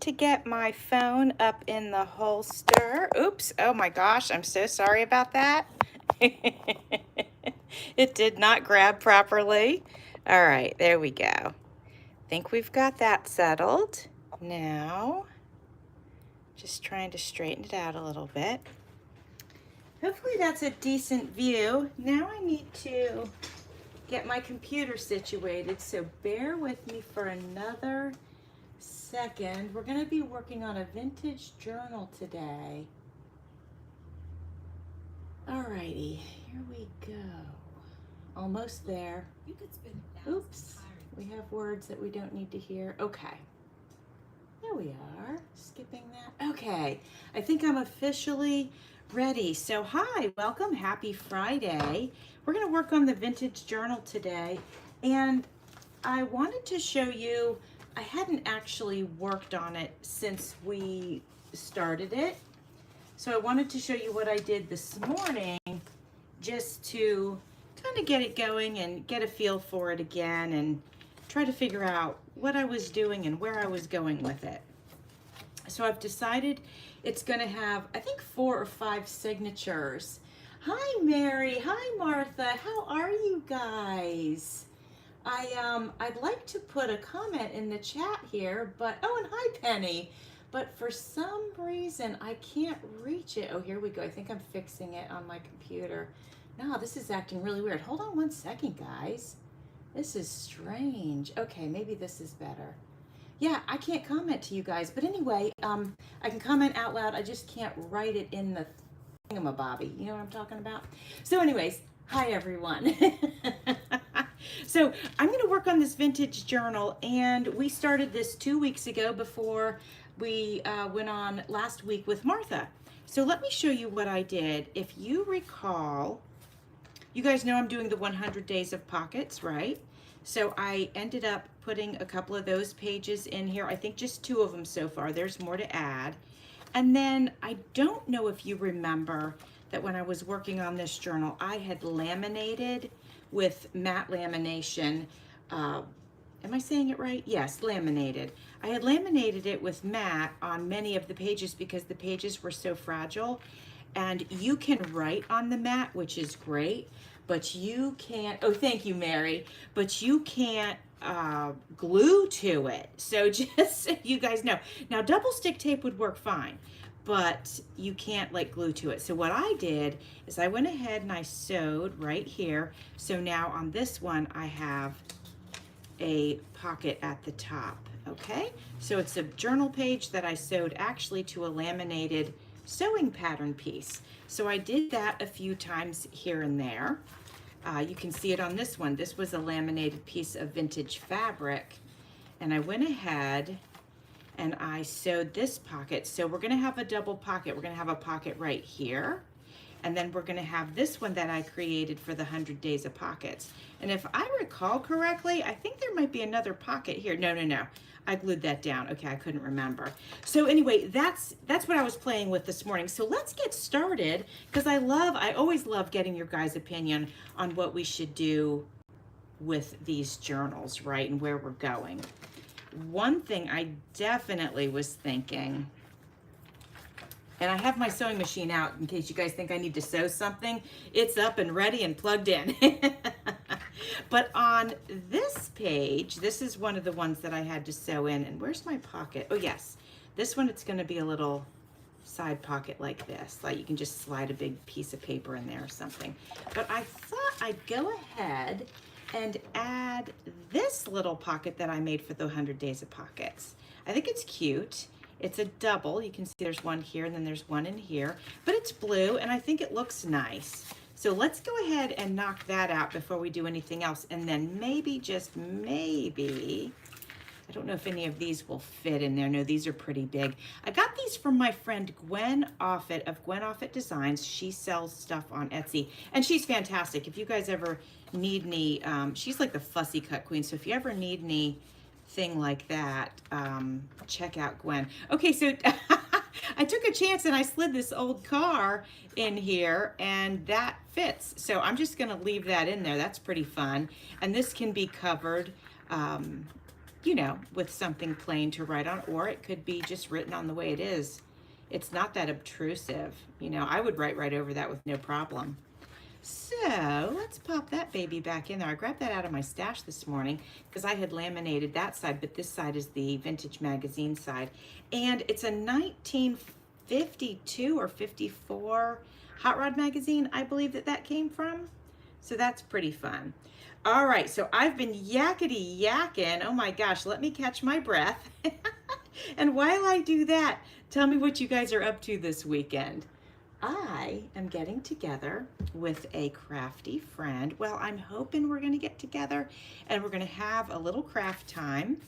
to get my phone up in the holster. Oops, oh my gosh, I'm so sorry about that. It did not grab properly. All right, there we go. Think we've got that settled. Now, just trying to straighten it out a little bit. Hopefully that's a decent view. Now I need to get my computer situated, so bear with me for another second. We're going to be working on a vintage journal today. Alrighty, here we go. Almost there. You could spend Oops, we have words that we don't need to hear. Okay, there we are. Skipping that. Okay, I think I'm officially ready. So hi, welcome, happy Friday. We're going to work on the vintage journal today, and I wanted to show you, I hadn't actually worked on it since we started it. So I wanted to show you what I did this morning just to kind of get it going and get a feel for it again and try to figure out what I was doing and where I was going with it. So I've decided it's going to have, I think, 4 or 5 signatures. Hi, Mary. Hi, Martha. How are you guys? I'd like to put a comment in the chat here, but, oh, and hi, Penny. But for some reason, I can't reach it. Oh, here we go. I think I'm fixing it on my computer. No, this is acting really weird. Hold on one second, guys. This is strange. Okay, maybe this is better. Yeah, I can't comment to you guys. But anyway, I can comment out loud. I just can't write it in the thingamabobby. You know what I'm talking about? So anyways, hi, everyone. So I'm going to work on this vintage journal, and we started this 2 weeks ago before we went on last week with Martha. So let me show you what I did. If you recall, you guys know I'm doing the 100 days of pockets, right? So I ended up putting a couple of those pages in here. I think just 2 of them so far. There's more to add. And then I don't know if you remember that when I was working on this journal, I had laminated with matte lamination. Am I saying it right? Yes, laminated. I had laminated it with matte on many of the pages because the pages were so fragile. And you can write on the matte, which is great, but you can't, oh, thank you, Mary, but you can't glue to it. So just so you guys know. Now, double stick tape would work fine, but you can't like glue to it. So what I did is I went ahead and I sewed right here. So now on this one, I have a pocket at the top, okay? So it's a journal page that I sewed actually to a laminated sewing pattern piece. So I did that a few times here and there. You can see it on this one. This was a laminated piece of vintage fabric, and I went ahead and I sewed this pocket. So we're gonna have a double pocket. We're gonna have a pocket right here, and then we're gonna have this one that I created for the 100 Days of Pockets. And if I recall correctly, I think there might be another pocket here. No. I glued that down. Okay, I couldn't remember. So anyway, that's what I was playing with this morning. So let's get started, because I always love getting your guys' opinion on what we should do with these journals, right, and where we're going. One thing I definitely was thinking, and I have my sewing machine out in case you guys think I need to sew something. It's up and ready and plugged in. But on this page, this is one of the ones that I had to sew in. And where's my pocket? Oh, yes. This one, it's going to be a little side pocket like this. Like you can just slide a big piece of paper in there or something. But I thought I'd go ahead and add this little pocket that I made for the 100 Days of Pockets. I think it's cute. It's a double. You can see there's one here and then there's one in here, but it's blue and I think it looks nice. So let's go ahead and knock that out before we do anything else. And then maybe, just maybe, I don't know if any of these will fit in there. No, these are pretty big. I got these from my friend Gwen Offit of Gwen Offit Designs. She sells stuff on Etsy and she's fantastic. If you guys ever need any, she's like the fussy cut queen. So if you ever need anything like that, check out Gwen. Okay, so I took a chance and I slid this old car in here and that fits. So I'm just gonna leave that in there. That's pretty fun. And this can be covered you know, with something plain to write on, or it could be just written on the way it is. It's not that obtrusive. You know, I would write right over that with no problem. So let's pop that baby back in there. I grabbed that out of my stash this morning because I had laminated that side, but this side is the vintage magazine side. And it's a 1952 or 54 Hot Rod magazine, I believe that came from. So that's pretty fun. All right, so I've been yakety yakking. Oh my gosh, let me catch my breath. And while I do that, tell me what you guys are up to this weekend. I am getting together with a crafty friend. Well, I'm hoping we're going to get together and we're going to have a little craft time,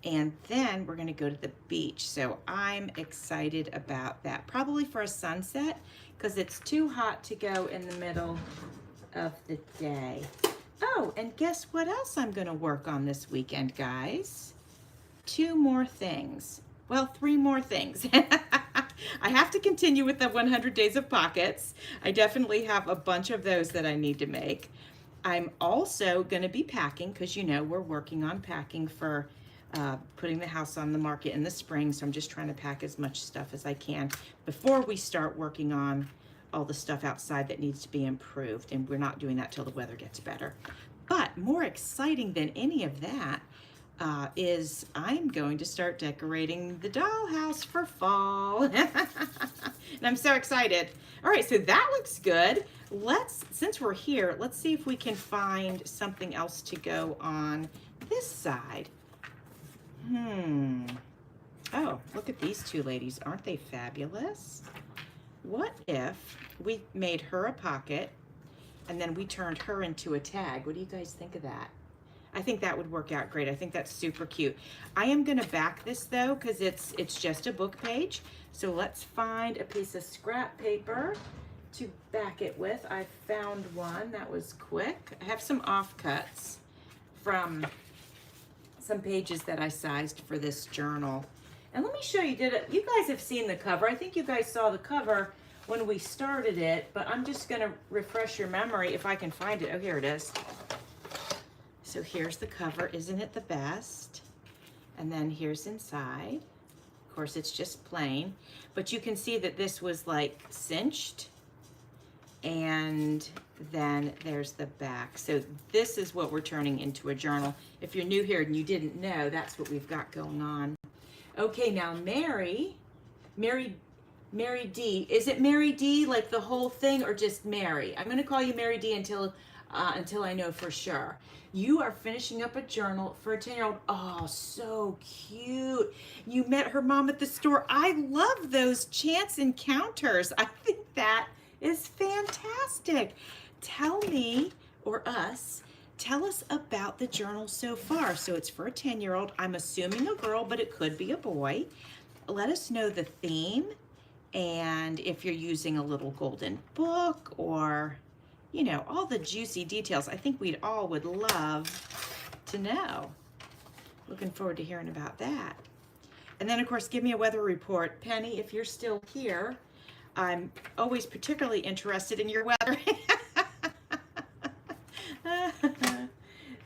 and then we're going to go to the beach. So I'm excited about that. Probably for a sunset because it's too hot to go in the middle of the day. Oh, and guess what else I'm going to work on this weekend, guys? 2 more things. Well, 3 more things. I have to continue with the 100 Days of Pockets. I definitely have a bunch of those that I need to make. I'm also going to be packing because, you know, we're working on packing for putting the house on the market in the spring. So I'm just trying to pack as much stuff as I can before we start working on all the stuff outside that needs to be improved. And we're not doing that till the weather gets better. But more exciting than any of that is I'm going to start decorating the dollhouse for fall. And I'm so excited. All right, so that looks good. Since we're here, let's see if we can find something else to go on this side. Oh, look at these 2 ladies. Aren't they fabulous? What if we made her a pocket and then we turned her into a tag? What do you guys think of that? I think that would work out great. I think that's super cute. I am gonna back this though, because it's just a book page. So let's find a piece of scrap paper to back it with. I found one that was quick. I have some offcuts from some pages that I sized for this journal. And let me show you, you guys have seen the cover. I think you guys saw the cover when we started it, but I'm just gonna refresh your memory if I can find it. Oh, here it is. So here's the cover. Isn't it the best? And then here's inside. Of course, it's just plain, but you can see that this was like cinched, and then there's the back. So this is what we're turning into a journal. If you're new here and you didn't know, that's what we've got going on. Okay, now Mary D. Is it Mary D, like the whole thing, or just Mary? I'm gonna call you Mary D until I know for sure. You are finishing up a journal for a 10-year-old. Oh, so cute. You met her mom at the store. I love those chance encounters. I think that is fantastic. Tell me, or us, tell us about the journal so far. So it's for a 10-year-old. I'm assuming a girl, but it could be a boy. Let us know the theme, and if you're using a little golden book, or you know, all the juicy details. I think we'd all would love to know. Looking forward to hearing about that. And then, of course, give me a weather report. Penny, if you're still here, I'm always particularly interested in your weather.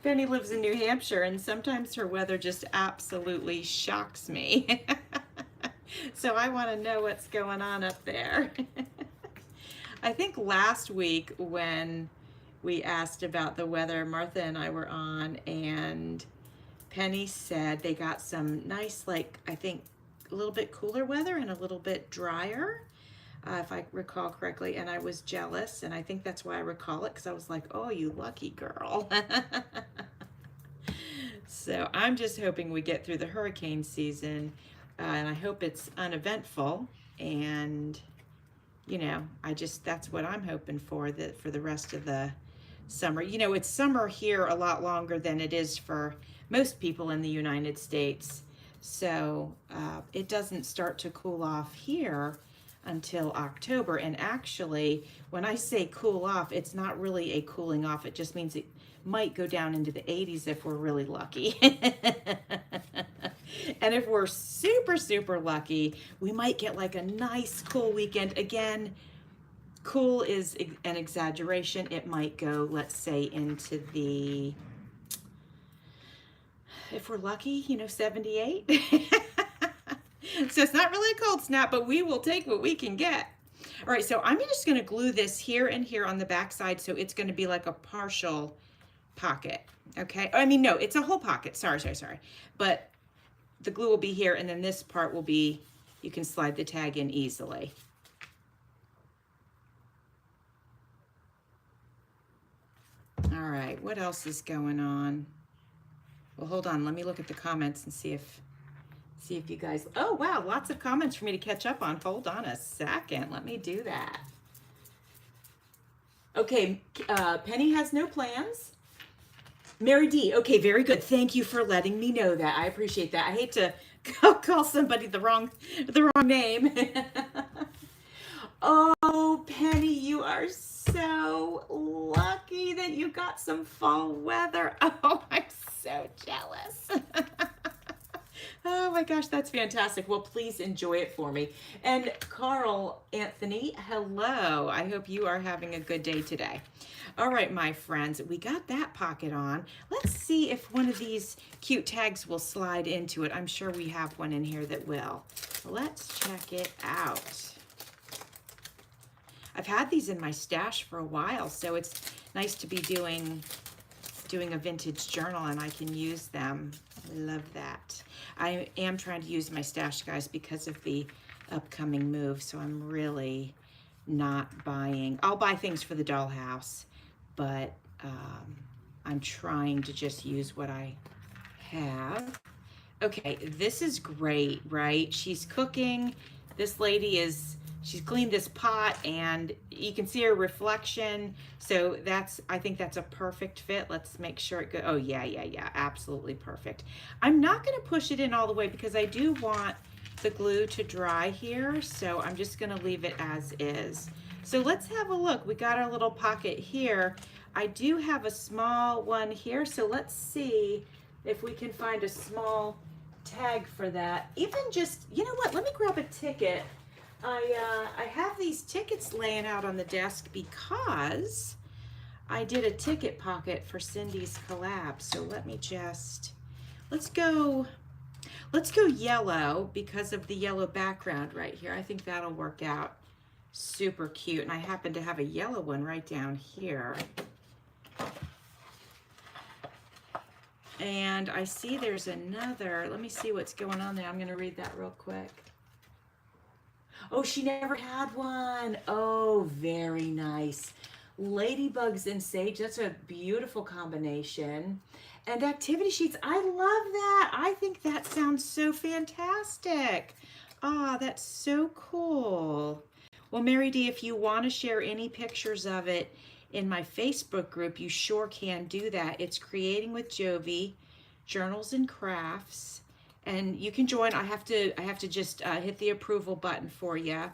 Penny lives in New Hampshire, and sometimes her weather just absolutely shocks me. So I want to know what's going on up there. I think last week when we asked about the weather, Martha and I were on, and Penny said they got some nice, like, I think a little bit cooler weather and a little bit drier, if I recall correctly, and I was jealous, and I think that's why I recall it, because I was like, oh, you lucky girl. So I'm just hoping we get through the hurricane season, and I hope it's uneventful, and you know, that's what I'm hoping for the rest of the summer. You know, it's summer here a lot longer than it is for most people in the United States. So it doesn't start to cool off here until October. And actually, when I say cool off, it's not really a cooling off. It just means it might go down into the 80s if we're really lucky. And if we're super, super lucky, we might get like a nice cool weekend. Again, cool is an exaggeration. It might go, let's say, into the if we're lucky, 78. So it's not really a cold snap, but we will take what we can get. All right, so I'm just going to glue this here and here on the back side, so it's going to be like a partial pocket. Okay, I mean, no, it's a whole pocket. Sorry. But the glue will be here, and then this part will be, you can slide the tag in easily. All right, what else is going on? Well, hold on, let me look at the comments and see if you guys, oh wow, lots of comments for me to catch up on. Hold on a second, let me do that. Okay, Penny has no plans. Mary D, okay, very good. Thank you for letting me know that. I appreciate that. I hate to call somebody the wrong name. Oh, Penny, you are so lucky that you got some fall weather. Oh, I'm so jealous. Oh my gosh, that's fantastic. Well, please enjoy it for me. And Carl Anthony, hello. I hope you are having a good day today. All right, my friends, we got that pocket on. Let's see if one of these cute tags will slide into it. I'm sure we have one in here that will. Let's check it out. I've had these in my stash for a while, so it's nice to be doing a vintage journal and I can use them. Love that. I am trying to use my stash, guys, because of the upcoming move, so I'm really not buying. I'll buy things for the dollhouse, but I'm trying to just use what I have. Okay, this is great, right? She's cooking. This lady she's cleaned this pot and you can see her reflection. So I think that's a perfect fit. Let's make sure it goes. Oh yeah, absolutely perfect. I'm not gonna push it in all the way because I do want the glue to dry here. So I'm just gonna leave it as is. So let's have a look. We got our little pocket here. I do have a small one here. So let's see if we can find a small tag for that. Even just, you know what? Let me grab a ticket. I have these tickets laying out on the desk because I did a ticket pocket for Cindy's collab. So let's go yellow because of the yellow background right here. I think that'll work out super cute. And I happen to have a yellow one right down here. And I see there's another. Let me see what's going on there. I'm going to read that real quick. Oh, she never had one. Oh, very nice. Ladybugs and sage. That's a beautiful combination. And activity sheets. I love that. I think that sounds so fantastic. Ah, that's so cool. Well, Mary D, if you want to share any pictures of it in my Facebook group, you sure can do that. It's Creating with Jovi, Journals and Crafts. And you can join. I have to just hit the approval button for you.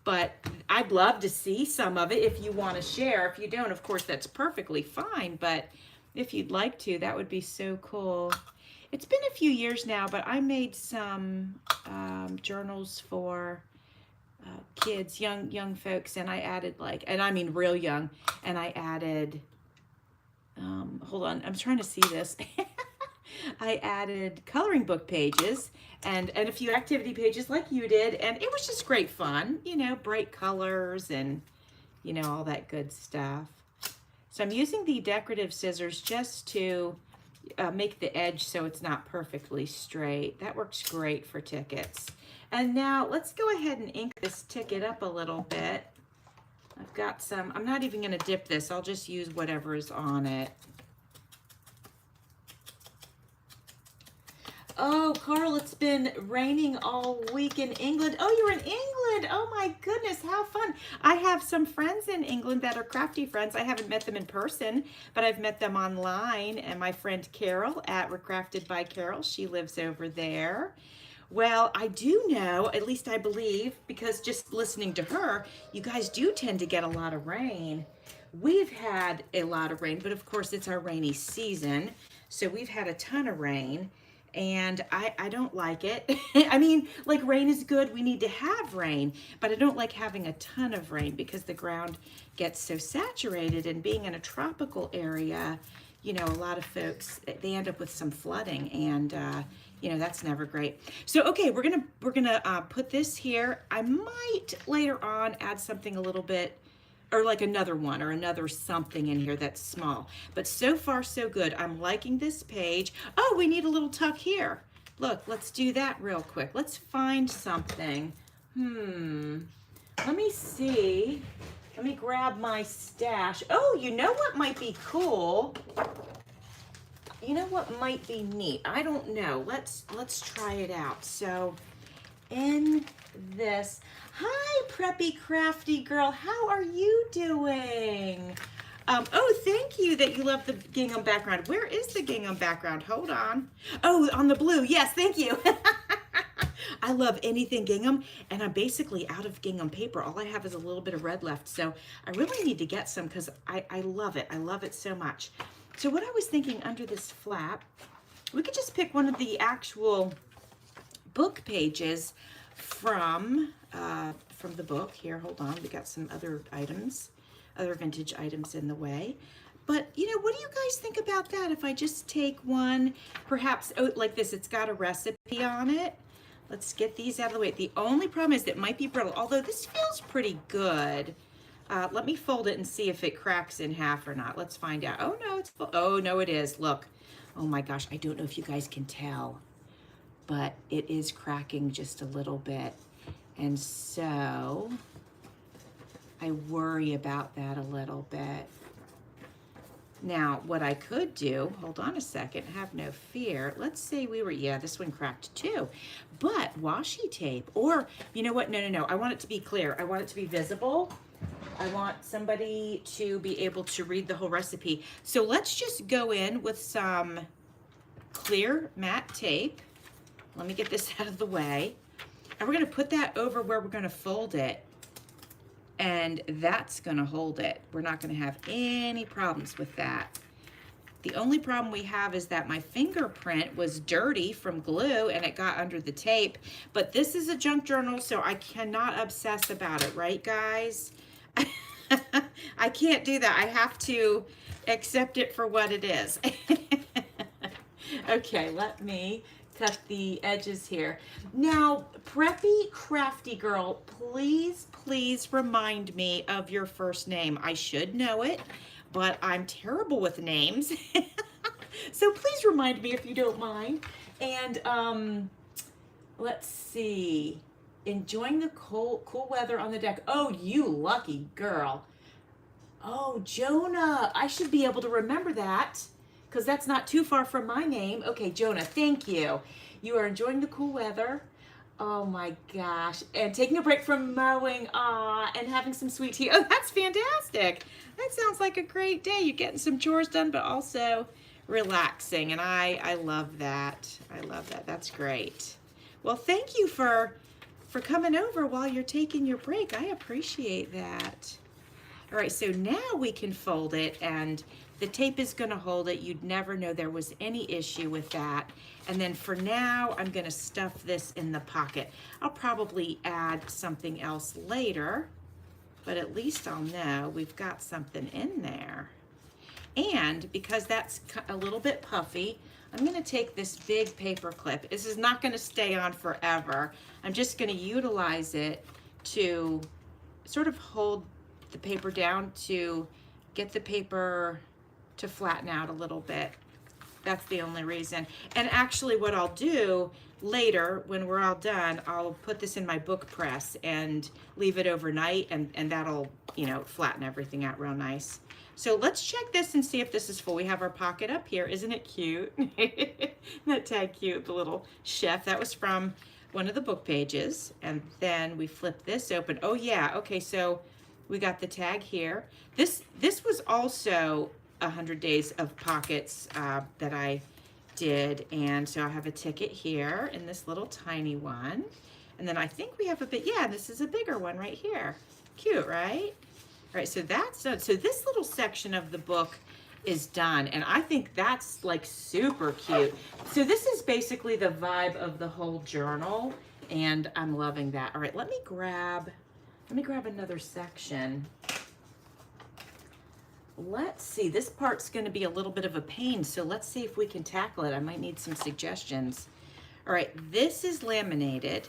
But I'd love to see some of it if you want to share. If you don't, of course, that's perfectly fine. But if you'd like to, that would be so cool. It's been a few years now, but I made some journals for kids, young folks, and I added and I mean real young, and I added, hold on, I'm trying to see this. I added coloring book pages and a few activity pages like you did, and it was just great fun, bright colors and, all that good stuff. So I'm using the decorative scissors just to make the edge so it's not perfectly straight. That works great for tickets. And now let's go ahead and ink this ticket up a little bit. I've got some, I'm not even going to dip this. I'll just use whatever is on it. Oh, Carl, it's been raining all week in England. Oh, you're in England. Oh my goodness, how fun. I have some friends in England that are crafty friends. I haven't met them in person, but I've met them online. And my friend Carol at Recrafted by Carol, she lives over there. Well, I do know, at least I believe, because just listening to her, you guys do tend to get a lot of rain. We've had a lot of rain, but of course it's our rainy season. So we've had a ton of rain. And I don't like it. I mean, rain is good. We need to have rain, but I don't like having a ton of rain because the ground gets so saturated, and being in a tropical area, you know, a lot of folks, they end up with some flooding, and you know, that's never great. So okay, we're gonna put this here. I might later on add something a little bit, or like another one or another something in here that's small. But so far so good. I'm liking this page. Oh, we need a little tuck here. Look, let's do that real quick. Let's find something. Let me see. Let me grab my stash. Oh, you know what might be cool? You know what might be neat? I don't know. Let's try it out. So in this, hi preppy crafty girl, how are you doing? Oh, thank you that you love the gingham background. Where is the gingham background? Hold on. Oh, on the blue. Yes, thank you. I love anything gingham, and I'm basically out of gingham paper. All I have is a little bit of red left, so I really need to get some because I love it. I love it so much. So what I was thinking, under this flap, we could just pick one of the actual book pages from the book. Here, hold on. We got some other items, other vintage items in the way. But, you know, what do you guys think about that? If I just take one, perhaps, oh, like this, it's got a recipe on it. Let's get these out of the way. The only problem is that it might be brittle, although this feels pretty good. Let me fold it and see if it cracks in half or not. Let's find out. Oh, no, it's full. Oh, no, it is. Look. Oh, my gosh. I don't know if you guys can tell, but it is cracking just a little bit. And so I worry about that a little bit. Now, what I could do, hold on a second, have no fear. Let's say we were, yeah, this one cracked too. But washi tape, or, you know what, no. I want it to be clear. I want it to be visible. I want somebody to be able to read the whole recipe. So let's just go in with some clear matte tape. Let me get this out of the way. And we're gonna put that over where we're gonna fold it. And that's gonna hold it. We're not gonna have any problems with that. The only problem we have is that my fingerprint was dirty from glue and it got under the tape, but this is a junk journal, so I cannot obsess about it, right guys? I can't do that. I have to accept it for what it is. Okay, let me cut the edges here. Now, preppy crafty girl, please remind me of your first name. I should know it, but I'm terrible with names. So please remind me if you don't mind. And let's see. Enjoying the cool weather on the deck. Oh, you lucky girl. Oh, Jonah. I should be able to remember that, because that's not too far from my name. Okay, Jonah, thank you. You are enjoying the cool weather. Oh my gosh. And taking a break from mowing, and having some sweet tea. Oh, that's fantastic. That sounds like a great day. You're getting some chores done, but also relaxing. And I love that. I love that. That's great. Well, thank you for coming over while you're taking your break. I appreciate that. All right, so now we can fold it, and the tape is gonna hold it. You'd never know there was any issue with that. And then for now, I'm gonna stuff this in the pocket. I'll probably add something else later, but at least I'll know we've got something in there. And because that's a little bit puffy, I'm gonna take this big paper clip. This is not gonna stay on forever. I'm just gonna utilize it to sort of hold the paper down, to get the paper to flatten out a little bit. That's the only reason. And actually what I'll do later, when we're all done, I'll put this in my book press and leave it overnight, and that'll, you know, flatten everything out real nice. So let's check this and see if this is full. We have our pocket up here. Isn't it cute? Isn't that tag cute, the little chef? That was from one of the book pages. And then we flip this open. Oh yeah, okay, so we got the tag here. This was also 100 days of pockets that I did, and so I have a ticket here in this little tiny one, and then I think we have a bit, yeah, this is a bigger one right here. Cute, right? All right, so that's done. So this little section of the book is done, and I think that's like super cute. So this is basically the vibe of the whole journal, and I'm loving that. All right, let me grab another section. let's see, this part's going to be a little bit of a pain, so let's see if we can tackle it. I might need some suggestions. All right, this is laminated,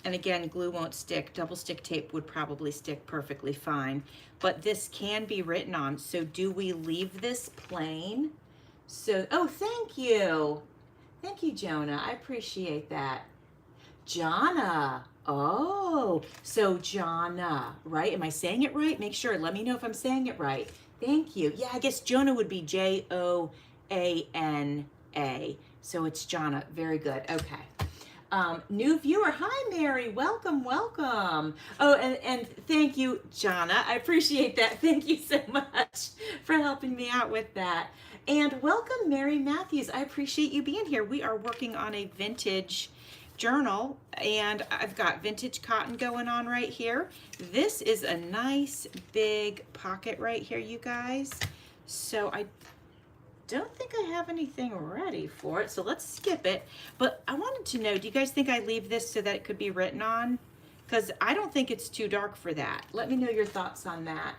and again, glue won't stick. Double stick tape would probably stick perfectly fine, but this can be written on. So do we leave this plain? So, oh, thank you. Thank you, Jonah. I appreciate that. Jonna. Oh, so Jonna, right? Am I saying it right? Make sure. Let me know if I'm saying it right. Thank you. Yeah, I guess Jonah would be Joana. So it's Jonna. Very good. Okay. New viewer. Hi, Mary. Welcome, welcome. Oh, and thank you, Jonna. I appreciate that. Thank you so much for helping me out with that. And welcome, Mary Matthews. I appreciate you being here. We are working on a vintage journal, and I've got vintage cotton going on right here. This is a nice big pocket right here, you guys. So I don't think I have anything ready for it, so let's skip it. But I wanted to know, do you guys think I leave this so that it could be written on? Because I don't think it's too dark for that. Let me know your thoughts on that.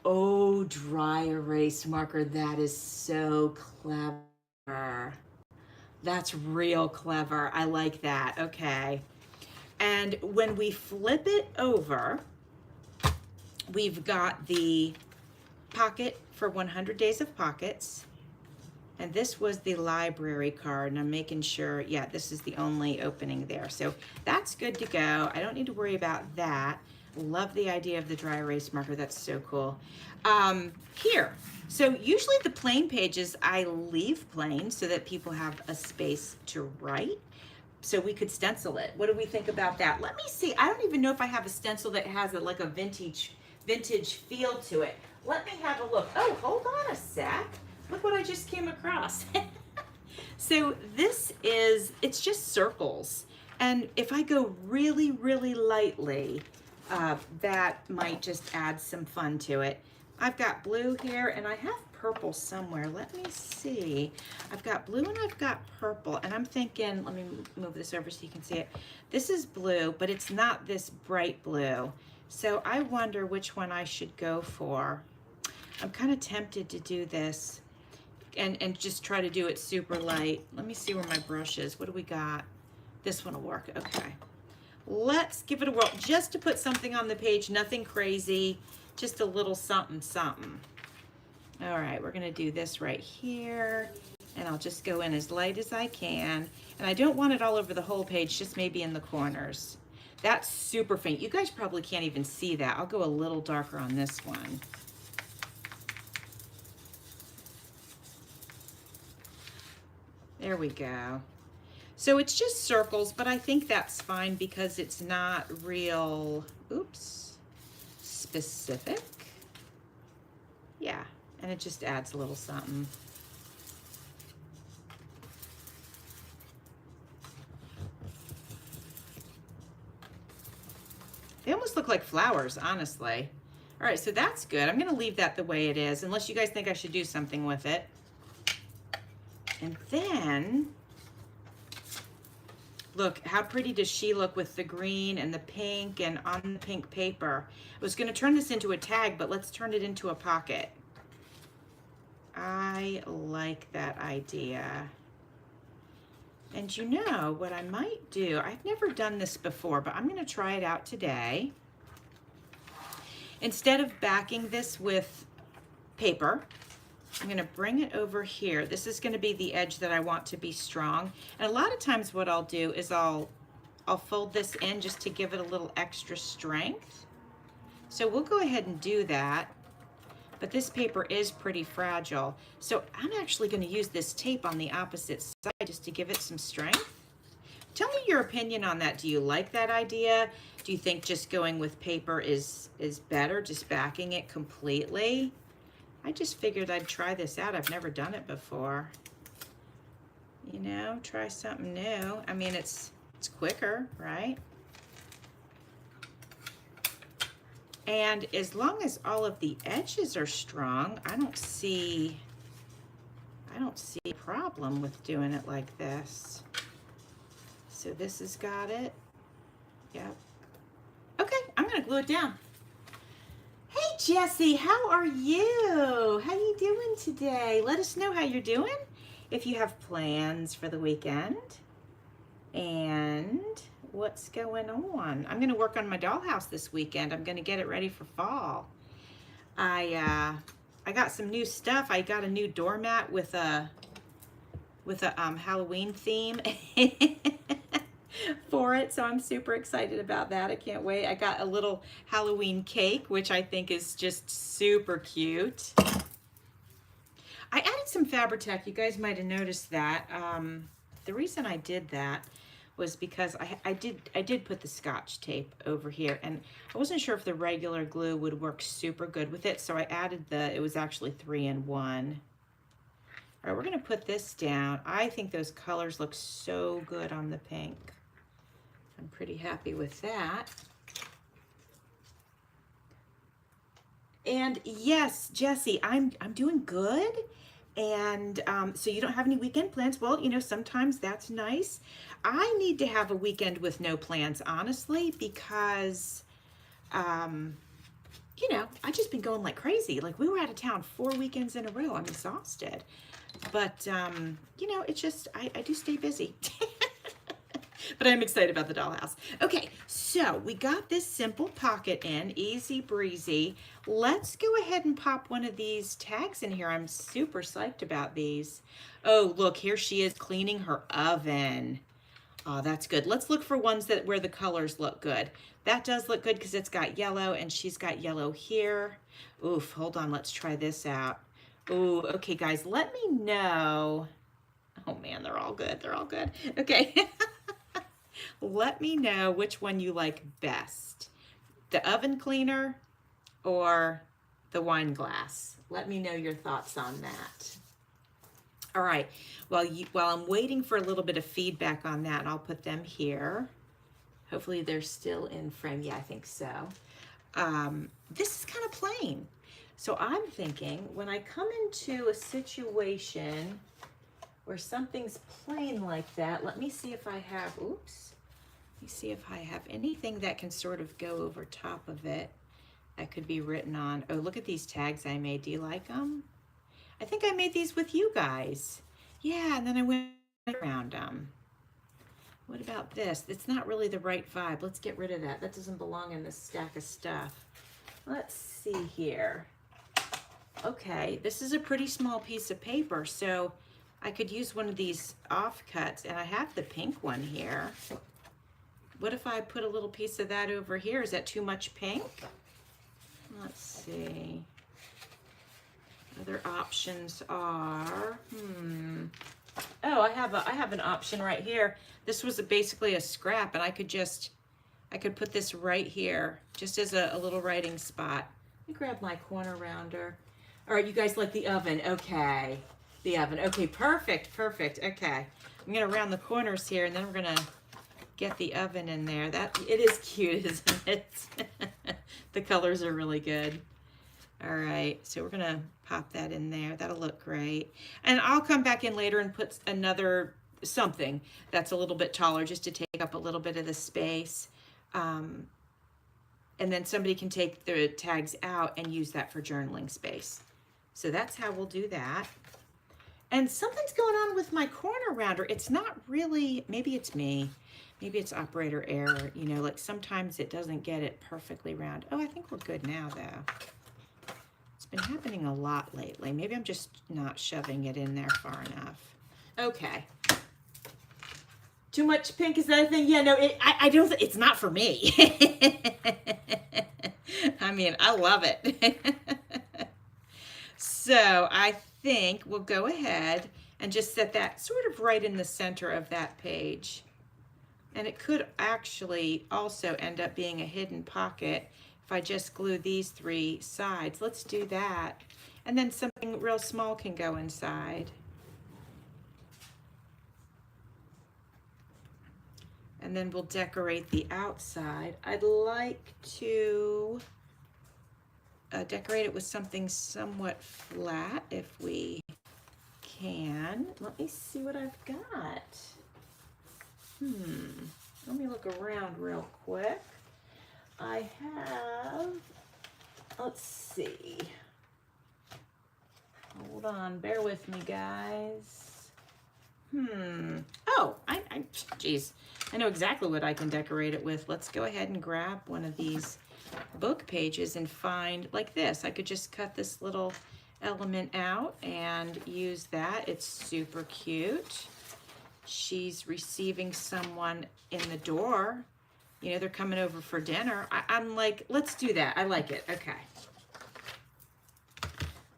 Oh, dry erase marker. That is so clever. That's real clever. I like that. Okay. And when we flip it over, we've got the pocket for 100 Days of Pockets. And this was the library card, and I'm making sure, yeah, this is the only opening there. So that's good to go. I don't need to worry about that. Love the idea of the dry erase marker. That's so cool. Here, so usually the plain pages I leave plain so that people have a space to write. So we could stencil it. What do we think about that? Let me see. I don't even know if I have a stencil that has like a vintage feel to it. Let me have a look. Oh, hold on a sec. Look what I just came across. So this is, it's just circles. And if I go really, really lightly, that might just add some fun to it. I've got blue here, and I have purple somewhere. Let me see. I've got blue and I've got purple, and I'm thinking, let me move this over so you can see it. This is blue, but it's not this bright blue. So I wonder which one I should go for. I'm kind of tempted to do this and just try to do it super light. Let me see where my brush is. What do we got? This one will work. Okay. Let's give it a whirl just to put something on the page. Nothing crazy. Just a little something, something. All right, we're going to do this right here. And I'll just go in as light as I can. And I don't want it all over the whole page, just maybe in the corners. That's super faint. You guys probably can't even see that. I'll go a little darker on this one. There we go. So it's just circles, but I think that's fine because it's not real, oops, specific. Yeah, and it just adds a little something. They almost look like flowers, honestly. All right, so that's good. I'm gonna leave that the way it is, unless you guys think I should do something with it. And then, look, how pretty does she look with the green and the pink and on the pink paper. I was gonna turn this into a tag, but let's turn it into a pocket. I like that idea. And you know what I might do? I've never done this before, but I'm gonna try it out today. Instead of backing this with paper, I'm gonna bring it over here. This is gonna be the edge that I want to be strong. And a lot of times what I'll do is I'll fold this in just to give it a little extra strength. So we'll go ahead and do that. But this paper is pretty fragile. So I'm actually gonna use this tape on the opposite side just to give it some strength. Tell me your opinion on that. Do you like that idea? Do you think just going with paper is better, just backing it completely? I just figured I'd try this out. I've never done it before. You know, try something new. I mean, it's quicker, right? And as long as all of the edges are strong, I don't see a problem with doing it like this. So this has got it. Yep. Okay, I'm gonna glue it down. Hey Jessie, how are you? How you doing today? Let us know how you're doing. If you have plans for the weekend and what's going on. I'm gonna work on my dollhouse this weekend. I'm gonna get it ready for fall. I got some new stuff. I got a new doormat with a Halloween theme for it, so I'm super excited about that. I can't wait. I got a little Halloween cake, which I think is just super cute. I added some Fabri-Tac. You guys might have noticed that. The reason I did that was because I did put the Scotch tape over here, and I wasn't sure if the regular glue would work super good with it, so I added it was actually 3-in-1. All right, we're gonna put this down. I think those colors look so good on the pink. I'm pretty happy with that. And yes, Jessie, I'm doing good. And so you don't have any weekend plans? Well, you know, sometimes that's nice. I need to have a weekend with no plans, honestly, because, you know, I've just been going like crazy. Like, we were out of town 4 weekends in a row. I'm exhausted. But, you know, it's just, I do stay busy. But I'm excited about the dollhouse. Okay, so we got this simple pocket in, easy breezy. Let's go ahead and pop one of these tags in here. I'm super psyched about these. Oh, look, here she is cleaning her oven. Oh, that's good. Let's look for ones where the colors look good. That does look good because it's got yellow and she's got yellow here. Oof, hold on, let's try this out. Ooh, okay, guys, let me know. Oh man, they're all good. They're all good. Okay. Let me know which one you like best, the oven cleaner or the wine glass. Let me know your thoughts on that. All right, while I'm waiting for a little bit of feedback on that, I'll put them here. Hopefully they're still in frame. Yeah, I think so. This is kind of plain. So I'm thinking when I come into a situation where something's plain like that, let me see if I have, oops. Let me see if I have anything that can sort of go over top of it that could be written on. Oh, look at these tags I made. Do you like them? I think I made these with you guys. Yeah, and then I went around them. What about this? It's not really the right vibe. Let's get rid of that. That doesn't belong in this stack of stuff. Let's see here. Okay, this is a pretty small piece of paper, so I could use one of these offcuts, and I have the pink one here. What if I put a little piece of that over here? Is that too much pink? Let's see. Other options are, Oh, I have an option right here. This was basically a scrap, and I could put this right here, just as a little writing spot. Let me grab my corner rounder. All right, you guys like the oven? Okay, the oven. Okay, perfect, perfect. Okay, I'm gonna round the corners here, and then we're gonna get the oven in there. It is cute, isn't it? The colors are really good. All right, so we're gonna pop that in there. That'll look great. And I'll come back in later and put something that's a little bit taller just to take up a little bit of the space. And then somebody can take the tags out and use that for journaling space. So that's how we'll do that. And something's going on with my corner rounder. It's not really, maybe it's me. Maybe it's operator error. You know, like sometimes it doesn't get it perfectly round. Oh, I think we're good now though. It's been happening a lot lately. Maybe I'm just not shoving it in there far enough. Okay. Too much pink, is that a thing? Yeah, no, I don't, it's not for me. I mean, I love it. So I think we'll go ahead and just set that sort of right in the center of that page. And it could actually also end up being a hidden pocket if I just glue these 3 sides. Let's do that. And then something real small can go inside. And then we'll decorate the outside. I'd like to decorate it with something somewhat flat if we can. Let me see what I've got. Let me look around real quick. I have let's see. Hold on, bear with me, guys. Oh, geez. I know exactly what I can decorate it with. Let's go ahead and grab one of these book pages and find, like this. I could just cut this little element out and use that. It's super cute. She's receiving someone in the door. You know, they're coming over for dinner. I'm like, let's do that. I like it. Okay.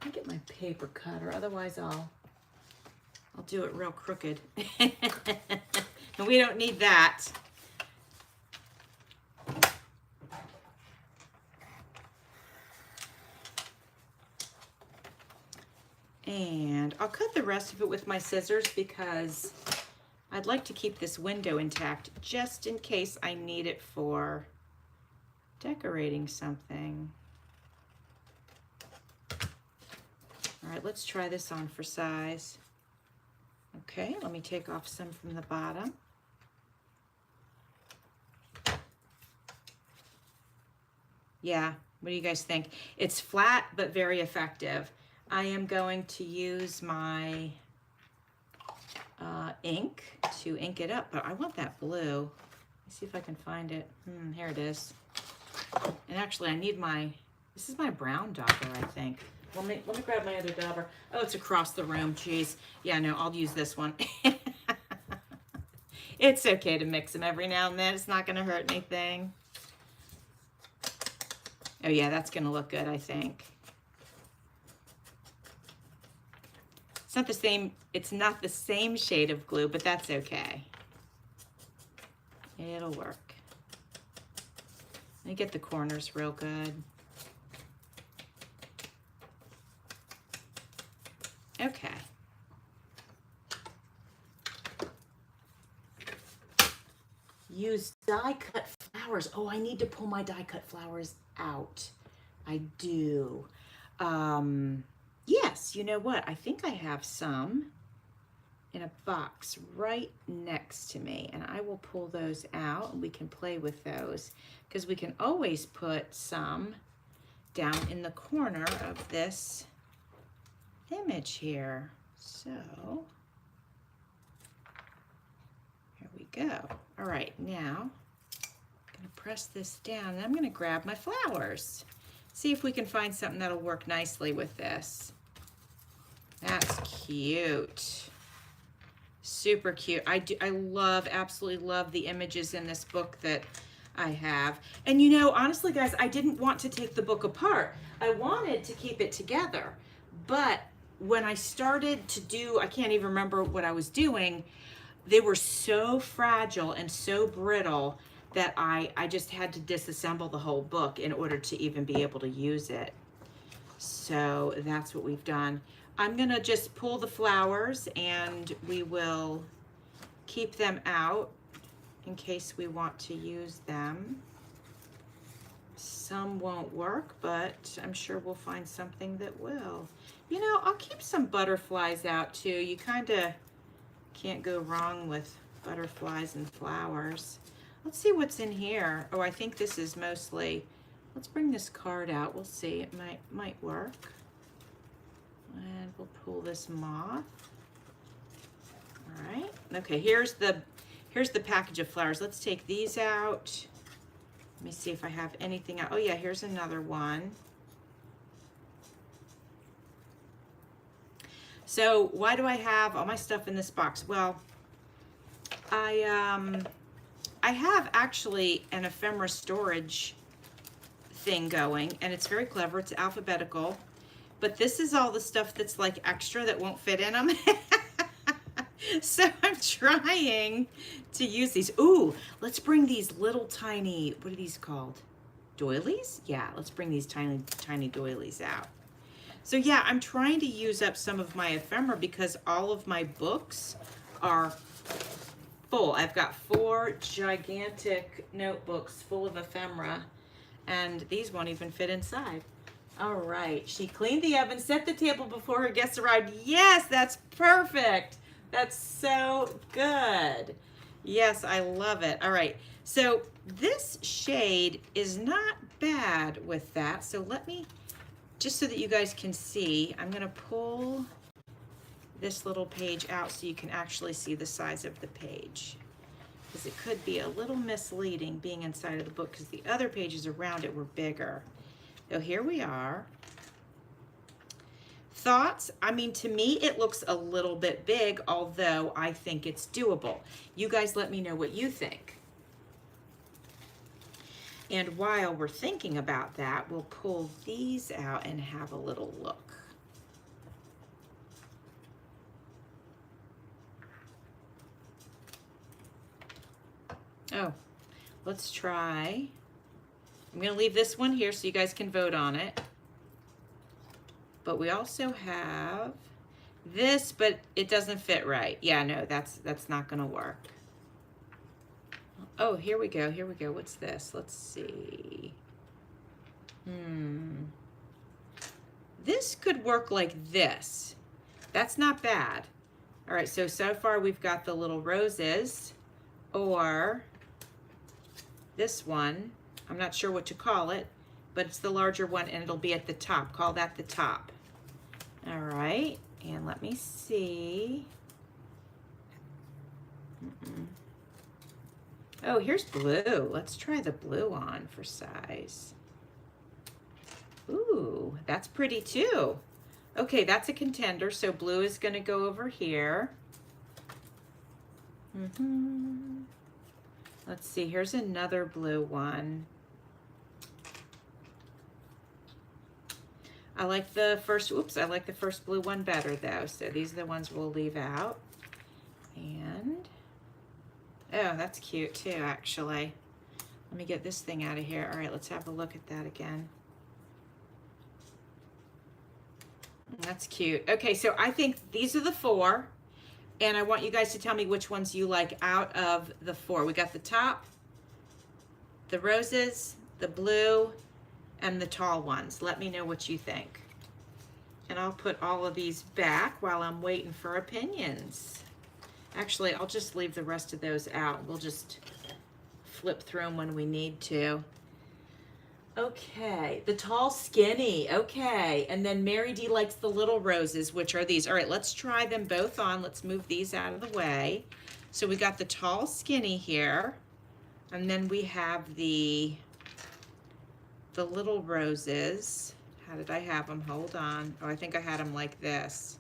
I'll get my paper cutter. Otherwise, I'll do it real crooked. And we don't need that. And I'll cut the rest of it with my scissors because I'd like to keep this window intact just in case I need it for decorating something. All right, let's try this on for size. Okay, let me take off some from the bottom. Yeah, what do you guys think? It's flat, but very effective. I am going to use my ink to ink it up, but I want that blue. Let's see if I can find it. Here it is. And actually, I need this is my brown dauber, I think. Let me grab my other dauber. Oh, it's across the room. Jeez. Yeah, no, I'll use this one. It's okay to mix them every now and then. It's not going to hurt anything. Oh yeah, that's going to look good, I think. It's not the same shade of glue, but that's okay. It'll work. Let me get the corners real good. Okay. Use die-cut flowers. Oh, I need to pull my die-cut flowers out. I do. Yes, you know what? I think I have some in a box right next to me, and I will pull those out and we can play with those because we can always put some down in the corner of this image here. So here we go. All right, now I'm gonna press this down and I'm gonna grab my flowers. See if we can find something that'll work nicely with this. That's cute. Super cute. I absolutely love the images in this book that I have. And you know, honestly guys, I didn't want to take the book apart. I wanted to keep it together. But when I started to do, I can't even remember what I was doing, they were so fragile and so brittle that I just had to disassemble the whole book in order to even be able to use it. So that's what we've done. I'm gonna just pull the flowers and we will keep them out in case we want to use them. Some won't work, but I'm sure we'll find something that will. You know, I'll keep some butterflies out too. You kind of can't go wrong with butterflies and flowers. Let's see what's in here. Oh, I think this is mostly, let's bring this card out. We'll see, it might work. And we'll pull this moth. All right, okay, here's the package of flowers. Let's take these out. Let me see if I have anything out. Oh yeah, here's another one. So why do I have all my stuff in this box? Well, I have actually an ephemera storage thing going, and it's very clever. It's alphabetical, but this is all the stuff that's like extra that won't fit in them. So I'm trying to use these. Ooh, let's bring these little tiny, what are these called? Doilies? Yeah, let's bring these tiny, tiny doilies out. So yeah, I'm trying to use up some of my ephemera because all of my books are full. I've got 4 gigantic notebooks full of ephemera, and these won't even fit inside. All right, she cleaned the oven, set the table before her guests arrived. Yes, that's perfect. That's so good. Yes, I love it. All right, so this shade is not bad with that. So let me, just so that you guys can see, I'm gonna pull this little page out so you can actually see the size of the page, because it could be a little misleading being inside of the book because the other pages around it were bigger. So here we are. Thoughts? I mean, to me, it looks a little bit big, although I think it's doable. You guys let me know what you think. And while we're thinking about that, we'll pull these out and have a little look. Oh, let's try. I'm going to leave this one here so you guys can vote on it. But we also have this, but it doesn't fit right. Yeah, no, that's not going to work. Oh, here we go. Here we go. What's this? Let's see. This could work like this. That's not bad. All right, so far we've got the little roses, or this one. I'm not sure what to call it, but it's the larger one and it'll be at the top. Call that the top. All right, and let me see. Oh, here's blue. Let's try the blue on for size. Ooh, that's pretty too. Okay, that's a contender, so blue is gonna go over here. Let's see, here's another blue one. I like the first, I like the first blue one better though, so these are the ones we'll leave out. And, oh, that's cute too, actually. Let me get this thing out of here. All right, let's have a look at that again. That's cute. Okay, so I think these are the 4, and I want you guys to tell me which ones you like out of the 4. We got the top, the roses, the blue, and the tall ones. Let me know what you think. And I'll put all of these back while I'm waiting for opinions. Actually, I'll just leave the rest of those out. We'll just flip through them when we need to. Okay, the tall skinny, okay. And then Mary D likes the little roses, which are these. All right, let's try them both on. Let's move these out of the way. So we got the tall skinny here. And then we have the little roses. How did I have them? Hold on. Oh, I think I had them like this.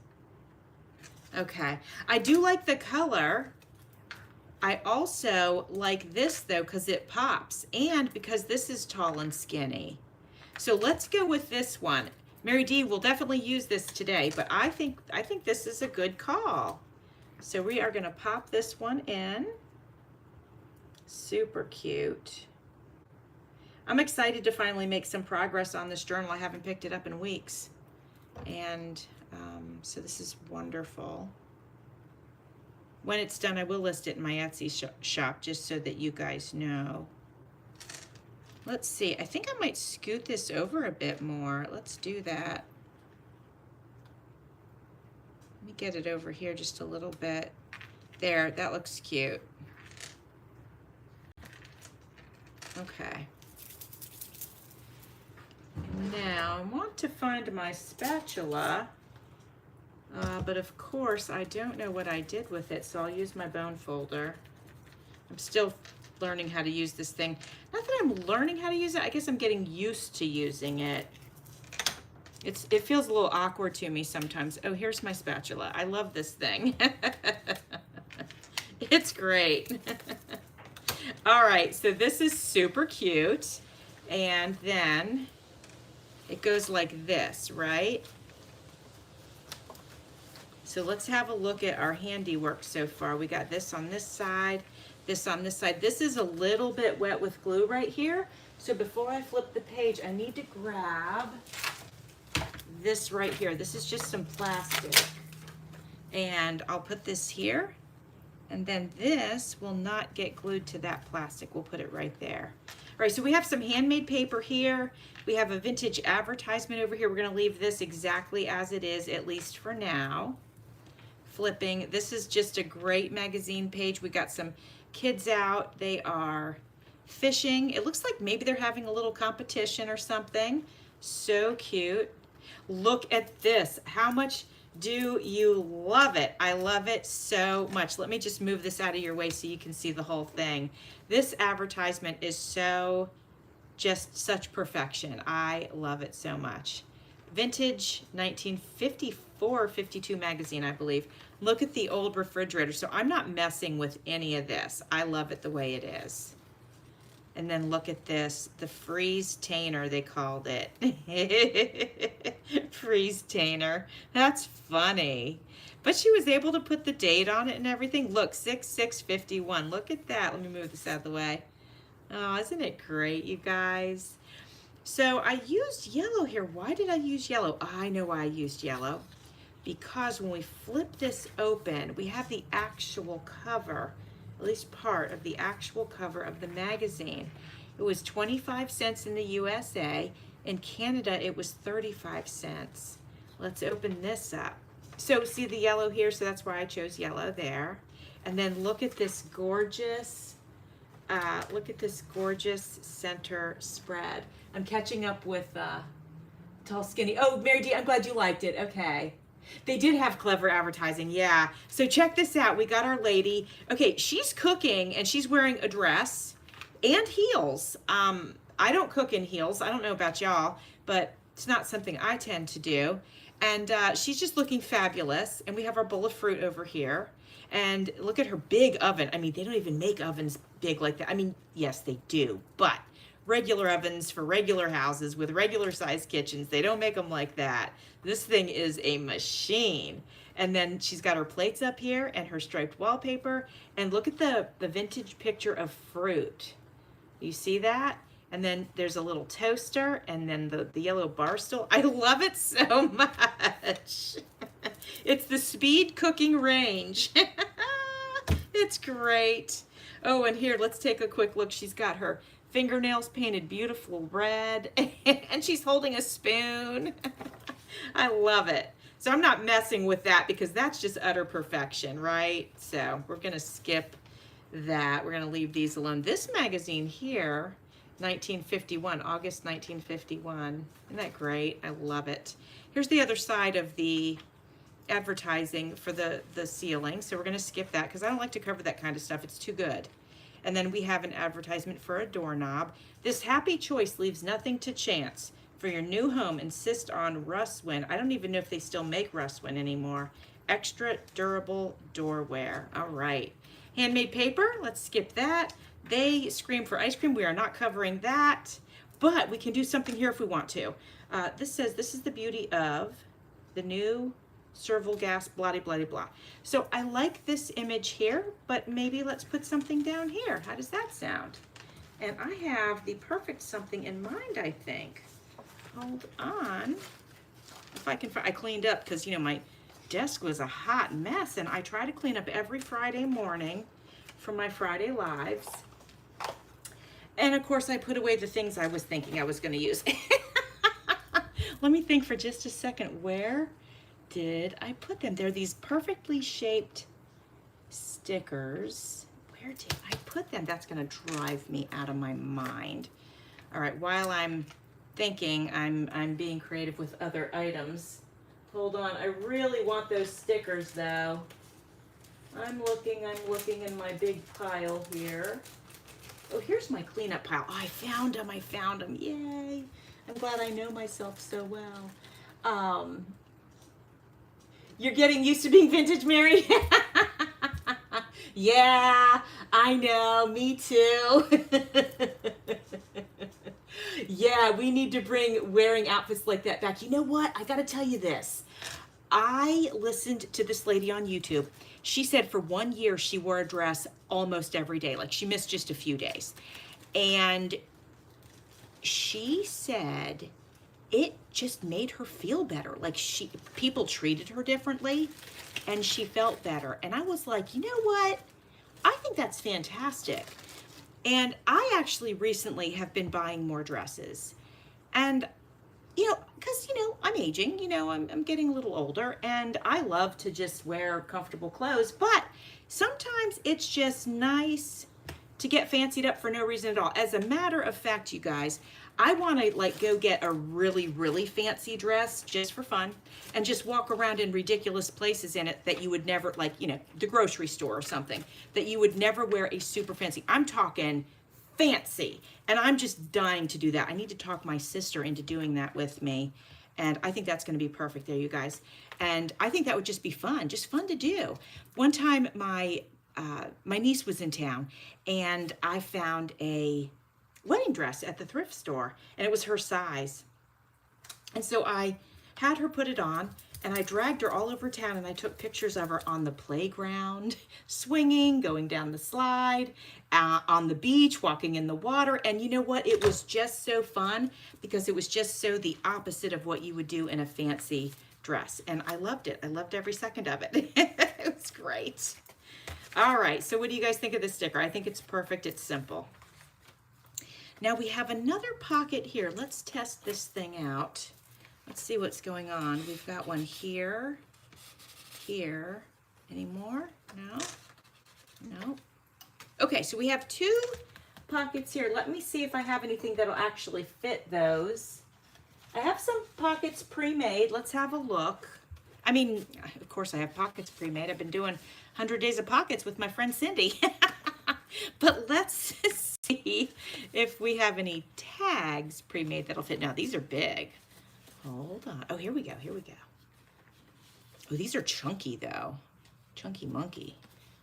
Okay, I do like the color. I also like this though because it pops, and because this is tall and skinny. So let's go with this one. Mary D will definitely use this today, but I think this is a good call. So we are gonna pop this one in. Super cute. I'm excited to finally make some progress on this journal. I haven't picked it up in weeks. And so this is wonderful. When it's done, I will list it in my Etsy shop just so that you guys know. Let's see, I think I might scoot this over a bit more. Let's do that. Let me get it over here just a little bit. There, that looks cute. Okay. Now, I want to find my spatula, but of course I don't know what I did with it, so I'll use my bone folder. I'm still learning how to use this thing. Not that I'm learning how to use it, I guess I'm getting used to using it. It feels a little awkward to me sometimes. Oh, here's my spatula. I love this thing. It's great. All right, so this is super cute. And then it goes like this, right? So let's have a look at our handiwork so far. We got this on this side, this on this side. This is a little bit wet with glue right here. So before I flip the page, I need to grab this right here. This is just some plastic. And I'll put this here. And then this will not get glued to that plastic. We'll put it right there. All right, so we have some handmade paper here. We have a vintage advertisement over here. We're gonna leave this exactly as it is, at least for now. Flipping, this is just a great magazine page. We got some kids out. They are fishing. It looks like maybe they're having a little competition or something. So cute. Look at this. How much do you love it? I love it so much. Let me just move this out of your way so you can see the whole thing. This advertisement is so just such perfection. I love it so much. Vintage 1954, 52 magazine, I believe. Look at the old refrigerator. So I'm not messing with any of this. I love it the way it is. And then look at this, the freeze tainer, they called it. Freeze tainer. That's funny. But she was able to put the date on it and everything. Look, 6/6/51. Look at that. Let me move this out of the way. Oh, isn't it great, you guys? So I used yellow here. Why did I use yellow? I know why I used yellow. Because when we flip this open, we have the actual cover, at least part of the actual cover of the magazine. It was 25 cents in the USA. In Canada, it was 35 cents. Let's open this up. So see the yellow here? So that's why I chose yellow there. And then look at this gorgeous, center spread. I'm catching up with Tall Skinny. Oh, Mary D, I'm glad you liked it. Okay. They did have clever advertising, yeah. So check this out. We got our lady. Okay, she's cooking and she's wearing a dress and heels. I don't cook in heels. I don't know about y'all, but it's not something I tend to do. And she's just looking fabulous. And we have our bowl of fruit over here. And look at her big oven. I mean, they don't even make ovens big like that. I mean, yes, they do, but regular ovens for regular houses with regular sized kitchens, they don't make them like that. This thing is a machine. And then she's got her plates up here and her striped wallpaper. And look at the vintage picture of fruit. You see that? And then there's a little toaster and then the yellow bar stool. I love it so much. It's the speed cooking range. It's great. Oh, and here, let's take a quick look. She's got her fingernails painted beautiful red and she's holding a spoon. I love it. So I'm not messing with that because that's just utter perfection, right? So we're gonna skip that. We're gonna leave these alone. This magazine here, 1951, August 1951. Isn't that great? I love it. Here's the other side of the advertising for the ceiling. So we're gonna skip that because I don't like to cover that kind of stuff. It's too good. And then we have an advertisement for a doorknob. This happy choice leaves nothing to chance. For your new home, insist on Russwin. I don't even know if they still make Russwin anymore. Extra durable doorware. All right. Handmade paper, let's skip that. They scream for ice cream. We are not covering that, but we can do something here if we want to. This says, this is the beauty of the new Serval gas, blah, blah, blah. So I like this image here, but maybe let's put something down here. How does that sound? And I have the perfect something in mind, I think. Hold on. If I can find, I cleaned up because, you know, my desk was a hot mess and I try to clean up every Friday morning for my Friday Lives. And of course I put away the things I was thinking I was going to use. Let me think for just a second. Where did I put them? They're these perfectly shaped stickers. Where did I put them? That's going to drive me out of my mind. All right, while I'm thinking, I'm being creative with other items. Hold on, I really want those stickers though. I'm looking in my big pile here. Oh, here's my cleanup pile. Oh, I found them, yay. I'm glad I know myself so well. You're getting used to being vintage, Mary? Yeah, I know, me too. Yeah, we need to bring wearing outfits like that back. You know what? I gotta tell you this. I listened to this lady on YouTube. She said for 1 year she wore a dress almost every day. Like she missed just a few days. And she said it just made her feel better. Like people treated her differently and she felt better. And I was like, you know what? I think that's fantastic. And I actually recently have been buying more dresses. And, you know, because, you know, I'm aging, you know, I'm getting a little older and I love to just wear comfortable clothes. But sometimes it's just nice to get fancied up for no reason at all. As a matter of fact, you guys, I want to like go get a really, really fancy dress just for fun and just walk around in ridiculous places in it that you would never, like, you know, the grocery store or something, that you would never wear a super fancy. I'm talking fancy. And I'm just dying to do that. I need to talk my sister into doing that with me. And I think that's going to be perfect there, you guys. And I think that would just be fun, just fun to do. One time, my niece was in town, and I found a wedding dress at the thrift store, and it was her size. And so I had her put it on, and I dragged her all over town, and I took pictures of her on the playground, swinging, going down the slide, on the beach, walking in the water. And you know what? It was just so fun because it was just so the opposite of what you would do in a fancy dress. And I loved it. I loved every second of it. It was great. All right, so what do you guys think of this sticker? I think it's perfect. It's simple. Now we have another pocket here. Let's test this thing out. Let's see what's going on. We've got one here, here. Any more? No? No? Okay, so we have two pockets here. Let me see if I have anything that'll actually fit those. I have some pockets pre-made. Let's have a look. I mean, of course I have pockets pre-made. I've been doing 100 Days of Pockets with my friend Cindy. But let's see if we have any tags pre-made that'll fit. Now, these are big. Hold on. Oh, here we go. Here we go. Oh, these are chunky though. Chunky monkey.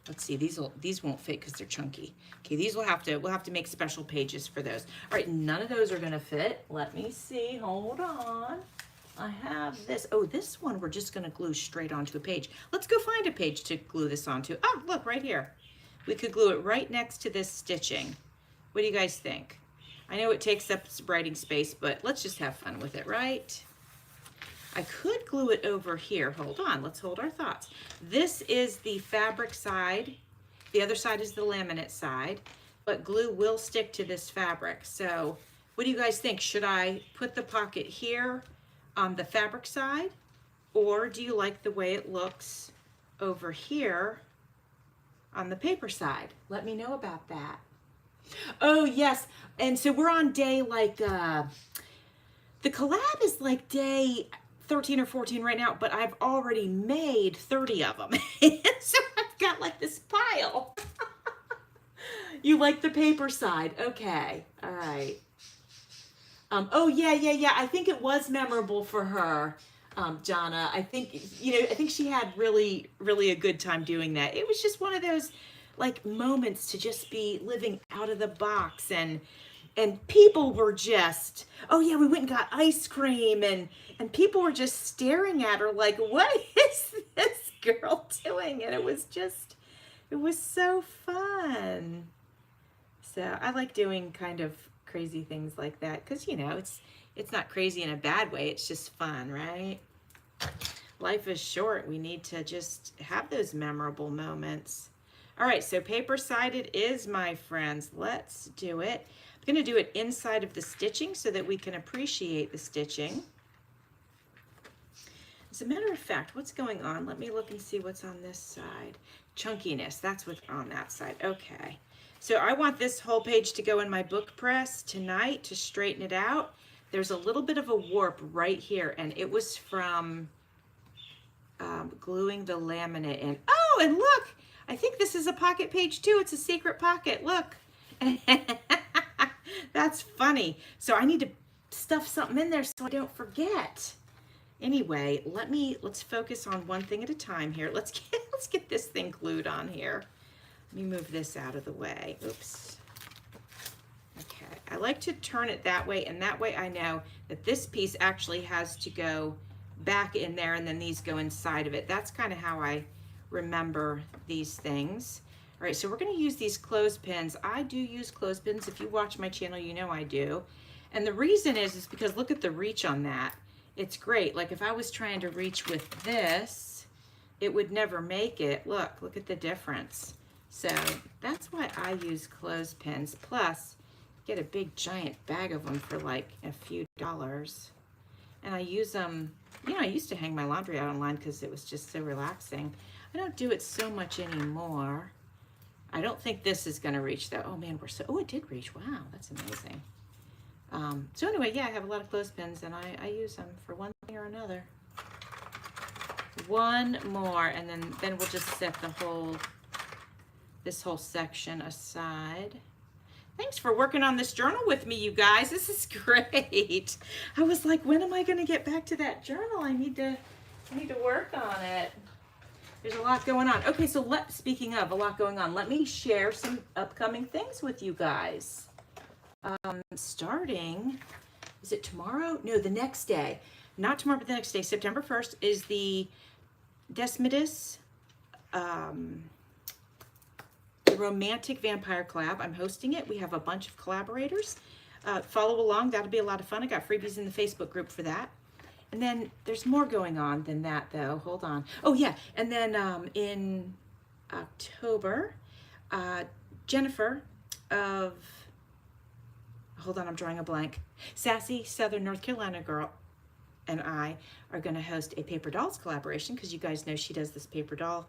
Let's see. These won't fit because they're chunky. Okay, these we'll have to make special pages for those. All right, none of those are gonna fit. Let me see. Hold on. I have this. Oh, this one we're just gonna glue straight onto a page. Let's go find a page to glue this onto. Oh, look right here. We could glue it right next to this stitching. What do you guys think? I know it takes up writing space, but let's just have fun with it, right? I could glue it over here. Hold on, let's hold our thoughts. This is the fabric side. The other side is the laminate side, but glue will stick to this fabric. So what do you guys think? Should I put the pocket here on the fabric side, or do you like the way it looks over here on the paper side? Let me know about that. Oh yes, and so we're on day like, the collab is like day 13 or 14 right now, but I've already made 30 of them. So I've got like this pile. You like the paper side? Okay, all right. Oh yeah. I think it was memorable for her, Jonna. I think, I think she had really, really a good time doing that. It was just one of those like moments to just be living out of the box, and people were just, oh yeah, we went and got ice cream, and people were just staring at her like, what is this girl doing? And it was so fun. So I like doing kind of crazy things like that because, it's not crazy in a bad way. It's just fun, right? Life is short. We need to just have those memorable moments. All right, so paper-sided is, my friends. Let's do it. I'm going to do it inside of the stitching so that we can appreciate the stitching. As a matter of fact, what's going on? Let me look and see what's on this side. Chunkiness, that's what's on that side. Okay. So I want this whole page to go in my book press tonight to straighten it out. There's a little bit of a warp right here, and it was from gluing the laminate in. Oh, and look, I think this is a pocket page too. It's a secret pocket, look. That's funny. So I need to stuff something in there so I don't forget. Anyway, let's focus on one thing at a time here. Let's get this thing glued on here. Let me move this out of the way. Oops. Okay, I like to turn it that way, and that way I know that this piece actually has to go back in there, and then these go inside of it. That's kind of how I remember these things. All right, so we're going to use these clothespins. I do use clothespins. If you watch my channel, you know I do. And the reason is because look at the reach on that. It's great. Like if I was trying to reach with this, it would never make it. Look at the difference. So that's why I use clothespins. Plus, get a big giant bag of them for like a few dollars. And I use them, I used to hang my laundry out online because it was just so relaxing. I don't do it so much anymore. I don't think this is going to reach though. Oh man, oh, it did reach. Wow, that's amazing. So anyway, yeah, I have a lot of clothespins and I use them for one thing or another. One more, and then we'll just set this whole section aside. Thanks for working on this journal with me, you guys. This is great. I was like, when am I going to get back to that journal? I need to work on it. There's a lot going on. Okay, so speaking of a lot going on, let me share some upcoming things with you guys. Starting, is it tomorrow? No, the next day. Not tomorrow, but the next day. September 1st is the Desmodus, the Romantic Vampire Collab. I'm hosting it. We have a bunch of collaborators. Follow along. That'll be a lot of fun. I got freebies in the Facebook group for that. And then there's more going on than that, though. Hold on. Oh, yeah. And then in October, Jennifer of, hold on, I'm drawing a blank. Sassy Southern North Carolina girl and I are going to host a Paper Dolls collaboration because you guys know she does this paper doll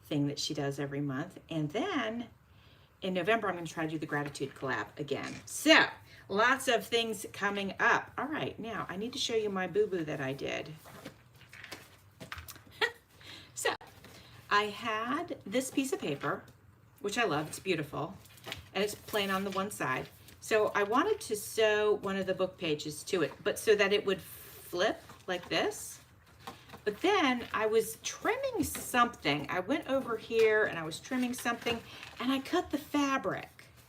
thing that she does every month. And then in November, I'm going to try to do the gratitude collab again. So lots of things coming up. All right, now I need to show you my boo-boo that I did. So I had this piece of paper, which I love. It's beautiful. And it's plain on the one side. So I wanted to sew one of the book pages to it, but so that it would flip like this. But then I was trimming something. I went over here and I was trimming something and I cut the fabric,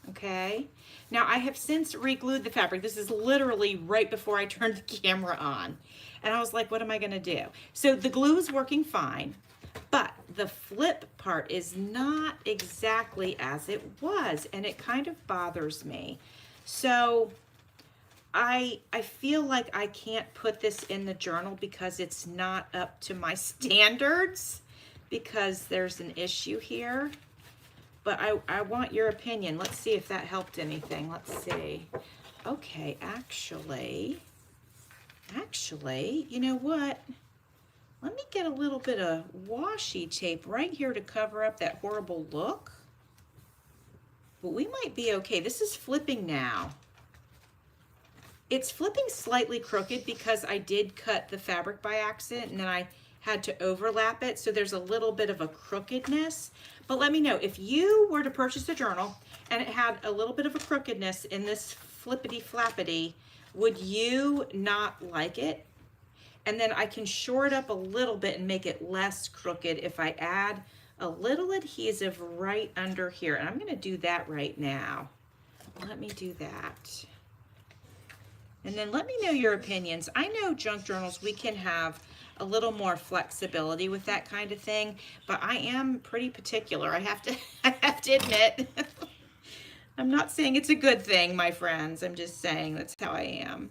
okay? Now I have since re-glued the fabric. This is literally right before I turned the camera on. And I was like, what am I gonna do? So the glue is working fine, but the flip part is not exactly as it was and it kind of bothers me. So I feel like I can't put this in the journal because it's not up to my standards because there's an issue here. But I want your opinion. Let's see if that helped anything. Let's see. Okay, actually, you know what? Let me get a little bit of washi tape right here to cover up that horrible look. But we might be okay. This is flipping now. It's flipping slightly crooked because I did cut the fabric by accident and then I had to overlap it. So there's a little bit of a crookedness. But let me know if you were to purchase a journal and it had a little bit of a crookedness in this flippity flappity, would you not like it? And then I can shore it up a little bit and make it less crooked if I add a little adhesive right under here. And I'm going to do that right now. Let me do that. And then let me know your opinions. I know junk journals, we can have a little more flexibility with that kind of thing, but I am pretty particular. I have to admit. I'm not saying it's a good thing, my friends. I'm just saying that's how I am.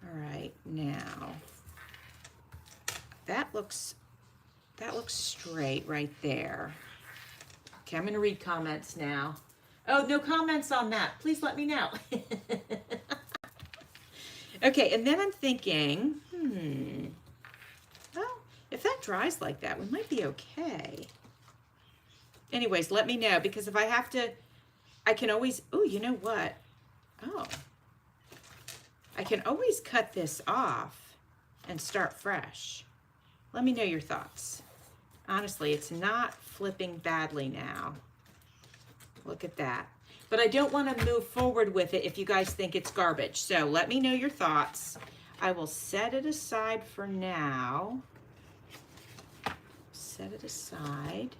All right, now that looks straight right there. Okay, I'm gonna read comments now. Oh, no comments on that. Please let me know. Okay, and then I'm thinking, well, if that dries like that, we might be okay. Anyways, let me know, because if I have to, I can always, oh, you know what? Oh, I can always cut this off and start fresh. Let me know your thoughts. Honestly, it's not flipping badly now. Look at that. But I don't want to move forward with it if you guys think it's garbage. So let me know your thoughts. I will set it aside for now. Set it aside.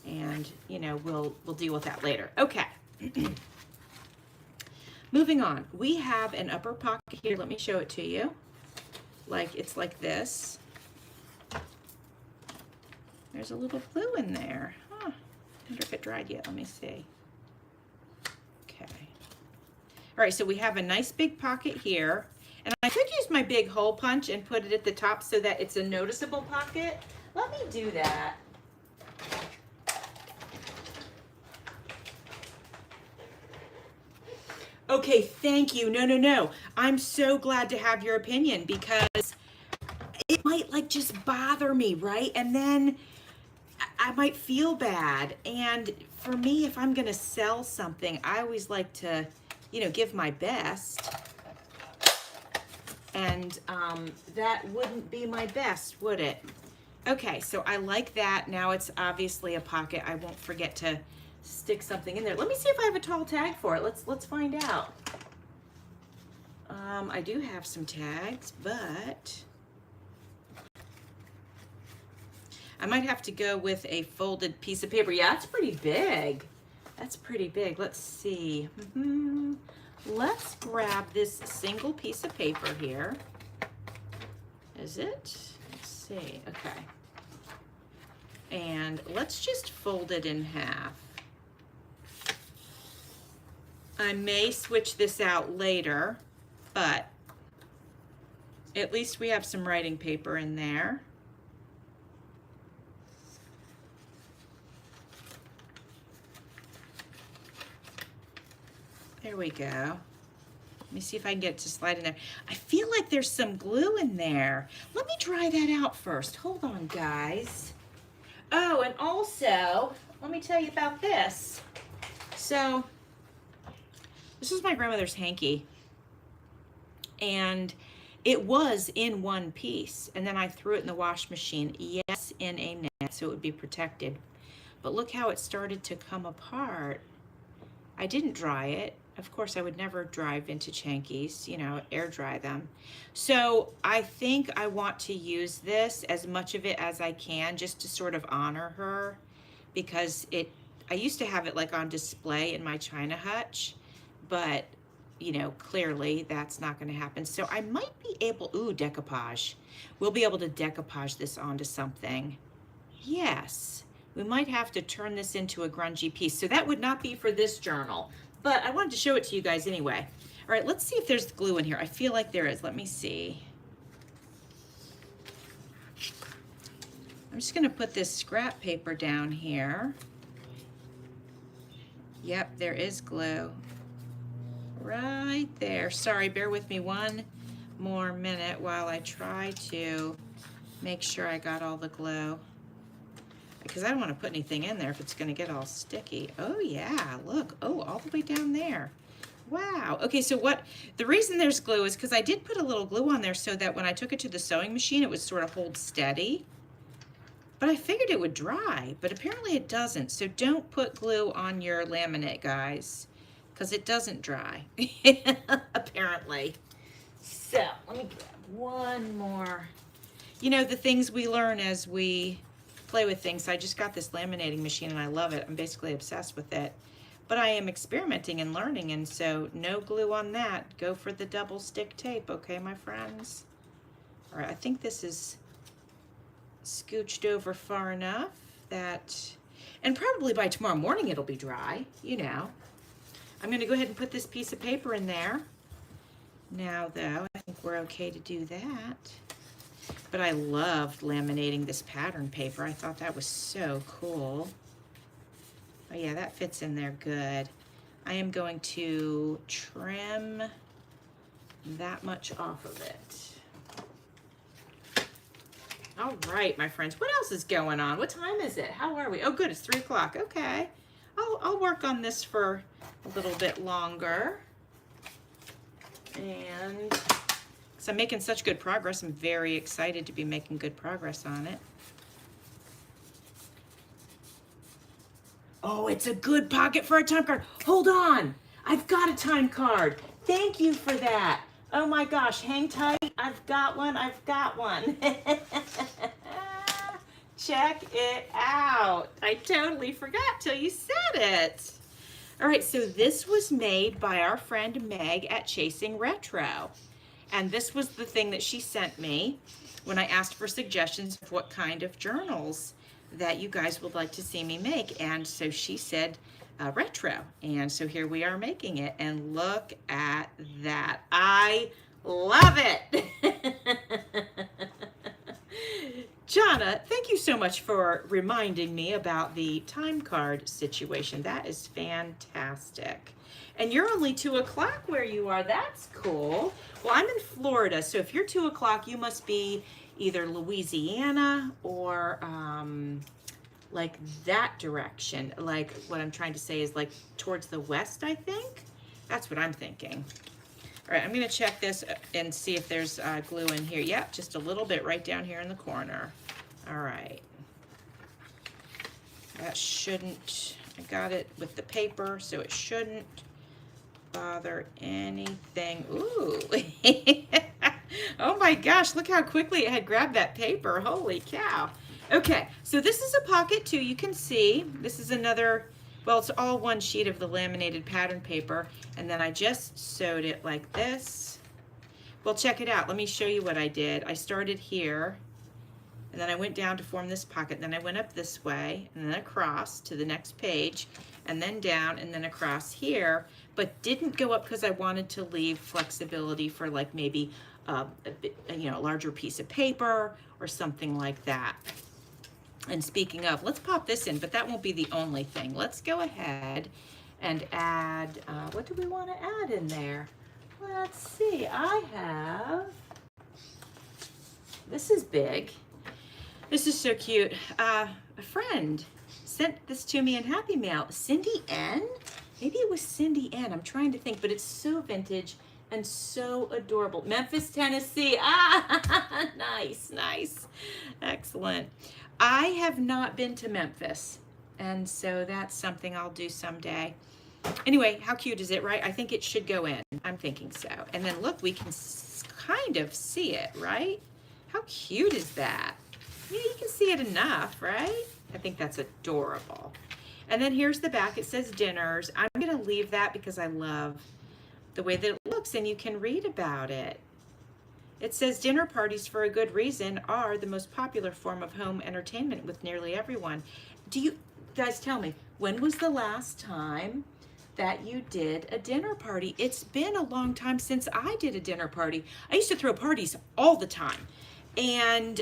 And, you know, we'll deal with that later. Okay. Moving on. We have an upper pocket here. Let me show it to you. It's like this. There's a little glue in there. Huh. I wonder if it dried yet. Let me see. Okay. All right, so we have a nice big pocket here. And I could use my big hole punch and put it at the top so that it's a noticeable pocket. Let me do that. Okay, thank you. No. I'm so glad to have your opinion because it might just bother me, right? And then I might feel bad. And for me, if I'm gonna sell something, I always like to, you know, give my best. And that wouldn't be my best, would it? Okay, so I like that. Now it's obviously a pocket. I won't forget to stick something in there. Let me see if I have a tall tag for it. Let's find out. I do have some tags, but I might have to go with a folded piece of paper. Yeah, that's pretty big. That's pretty big. Let's see. Let's grab this single piece of paper here. Is it? Let's see. Okay. And let's just fold it in half. I may switch this out later, but at least we have some writing paper in there. There we go. Let me see if I can get it to slide in there. I feel like there's some glue in there. Let me try that out first. Hold on, guys. Oh, and also, let me tell you about this. So, this is my grandmother's hanky. And it was in one piece. And then I threw it in the wash machine. Yes, in a net, so it would be protected. But look how it started to come apart. I didn't dry it. Of course, I would never dry vintage hankies, you know, air dry them. So I think I want to use this, as much of it as I can, just to sort of honor her, because I used to have it like on display in my china hutch, but you know, clearly that's not going to happen. So I might be able, ooh, decoupage. We'll be able to decoupage this onto something. Yes, we might have to turn this into a grungy piece. So that would not be for this journal, but I wanted to show it to you guys anyway. All right, let's see if there's glue in here. I feel like there is. Let me see. I'm just going to put this scrap paper down here. Yep, there is glue. Right there. Sorry, bear with me one more minute while I try to make sure I got all the glue, because I don't want to put anything in there if it's going to get all sticky. Oh yeah, look. Oh, all the way down there. Wow. Okay, so the reason there's glue is because I did put a little glue on there so that when I took it to the sewing machine, it would sort of hold steady. But I figured it would dry, but apparently it doesn't. So don't put glue on your laminate, guys, because it doesn't dry, apparently. So let me grab one more. You know, the things we learn as we play with things. I just got this laminating machine and I love it. I'm basically obsessed with it. But I am experimenting and learning, and so no glue on that. Go for the double stick tape, okay, my friends? All right, I think this is scooched over far enough that, and probably by tomorrow morning it'll be dry, you know. I'm going to go ahead and put this piece of paper in there. Now, though, I think we're okay to do that. But I loved laminating this pattern paper. I thought that was so cool. Oh, yeah, that fits in there good. I am going to trim that much off of it. All right, my friends, what else is going on? What time is it? How are we? Oh, good, it's 3 o'clock. Okay, I'll work on this for a little bit longer. And because I'm making such good progress, I'm very excited to be making good progress on it. Oh, it's a good pocket for a time card. Hold on, I've got a time card. Thank you for that. Oh my gosh, hang tight. I've got one, I've got one. Check it out. I totally forgot till you said it. All right, so this was made by our friend Meg at Chasing Retro. And this was the thing that she sent me when I asked for suggestions of what kind of journals that you guys would like to see me make. And so she said retro. And so here we are making it. And look at that. I love it. Jonna, thank you so much for reminding me about the time card situation. That is fantastic. And you're only 2 o'clock where you are. That's cool. Well, I'm in Florida, so if you're 2 o'clock, you must be either Louisiana or like that direction. Like what I'm trying to say is like towards the west, I think. That's what I'm thinking. All right, I'm gonna check this and see if there's glue in here. Yep, just a little bit right down here in the corner. All right. That shouldn't, I got it with the paper, so it shouldn't bother anything. Ooh. Oh my gosh, look how quickly it had grabbed that paper. Holy cow. Okay, so this is a pocket too. You can see this is another, well, it's all one sheet of the laminated pattern paper, and then I just sewed it like this. Well, check it out. Let me show you what I did. I started here, and then I went down to form this pocket, then I went up this way, and then across to the next page, and then down, and then across here, but didn't go up because I wanted to leave flexibility for like maybe a larger piece of paper or something like that. And speaking of, let's pop this in, but that won't be the only thing. Let's go ahead and add, what do we want to add in there? Let's see, I have, this is big. This is so cute. A friend sent this to me in Happy Mail. Cindy N? Maybe it was Cindy N. I'm trying to think, but it's so vintage and so adorable. Memphis, Tennessee. Ah, nice, nice. Excellent. I have not been to Memphis, and so that's something I'll do someday. Anyway, how cute is it, right? I think it should go in. I'm thinking so. And then look, we can kind of see it, right? How cute is that? Yeah, you can see it enough, right? I think that's adorable. And then here's the back. It says dinners. I'm going to leave that because I love the way that it looks, and you can read about it. It says dinner parties, for a good reason, are the most popular form of home entertainment with nearly everyone. Do you guys tell me, when was the last time that you did a dinner party? It's been a long time since I did a dinner party. I used to throw parties all the time, and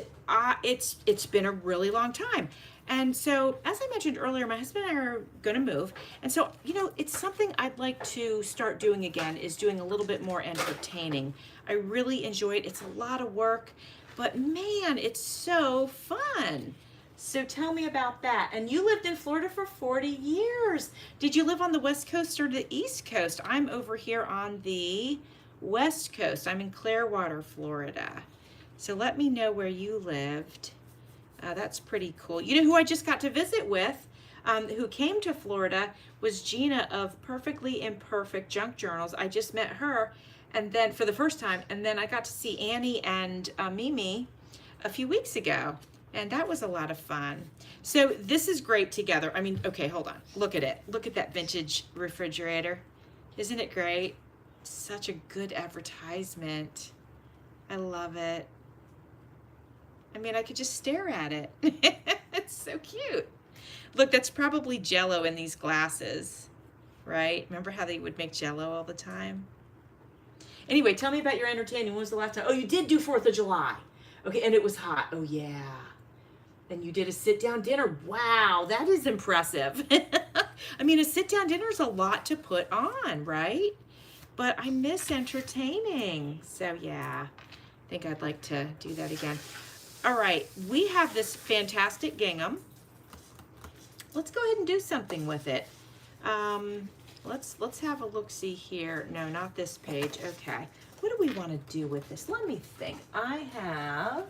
it's been a really long time. And so, as I mentioned earlier, my husband and I are going to move. And so, it's something I'd like to start doing again, is doing a little bit more entertaining. I really enjoy it. It's a lot of work, but man, it's so fun. So tell me about that. And you lived in Florida for 40 years. Did you live on the West Coast or the East Coast? I'm over here on the West Coast. I'm in Clearwater, Florida. So let me know where you lived. That's pretty cool. You know who I just got to visit with, who came to Florida, was Gina of Perfectly Imperfect Junk Journals. I just met her, and then for the first time, and then I got to see Annie and Mimi a few weeks ago, and that was a lot of fun. So this is great together. I mean, okay, hold on. Look at it. Look at that vintage refrigerator. Isn't it great? Such a good advertisement. I love it. I mean, I could just stare at it. It's so cute. Look, that's probably Jell-O in these glasses, right? Remember how they would make Jell-O all the time? Anyway, tell me about your entertaining. When was the last time? Oh, you did do 4th of July. Okay, and it was hot. Oh, yeah. And you did a sit-down dinner. Wow, that is impressive. I mean, a sit-down dinner is a lot to put on, right? But I miss entertaining. So, yeah, I think I'd like to do that again. All right, we have this fantastic gingham. Let's go ahead and do something with it. Let's have a look-see here. No, not this page. Okay, what do we want to do with this? Let me think. I have,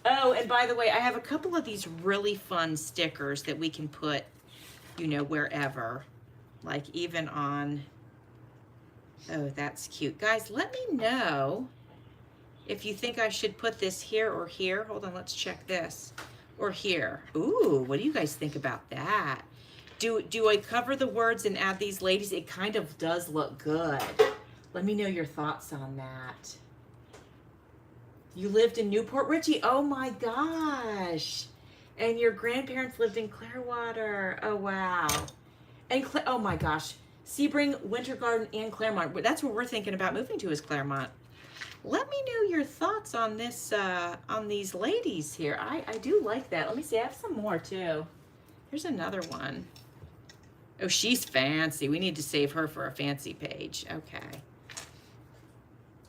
oh, and by the way, I have a couple of these really fun stickers that we can put, wherever, like even on, oh, that's cute. Guys, let me know if you think I should put this here or here. Hold on, let's check this. Or here. Ooh, what do you guys think about that? Do I cover the words and add these ladies? It kind of does look good. Let me know your thoughts on that. You lived in Newport Richey. Oh my gosh. And your grandparents lived in Clearwater. Oh, wow. And oh my gosh. Sebring, Winter Garden, and Claremont. That's where we're thinking about moving to, is Claremont. Let me know your thoughts on this, on these ladies here. I do like that. Let me see. I have some more too. Here's another one. Oh, she's fancy. We need to save her for a fancy page. Okay.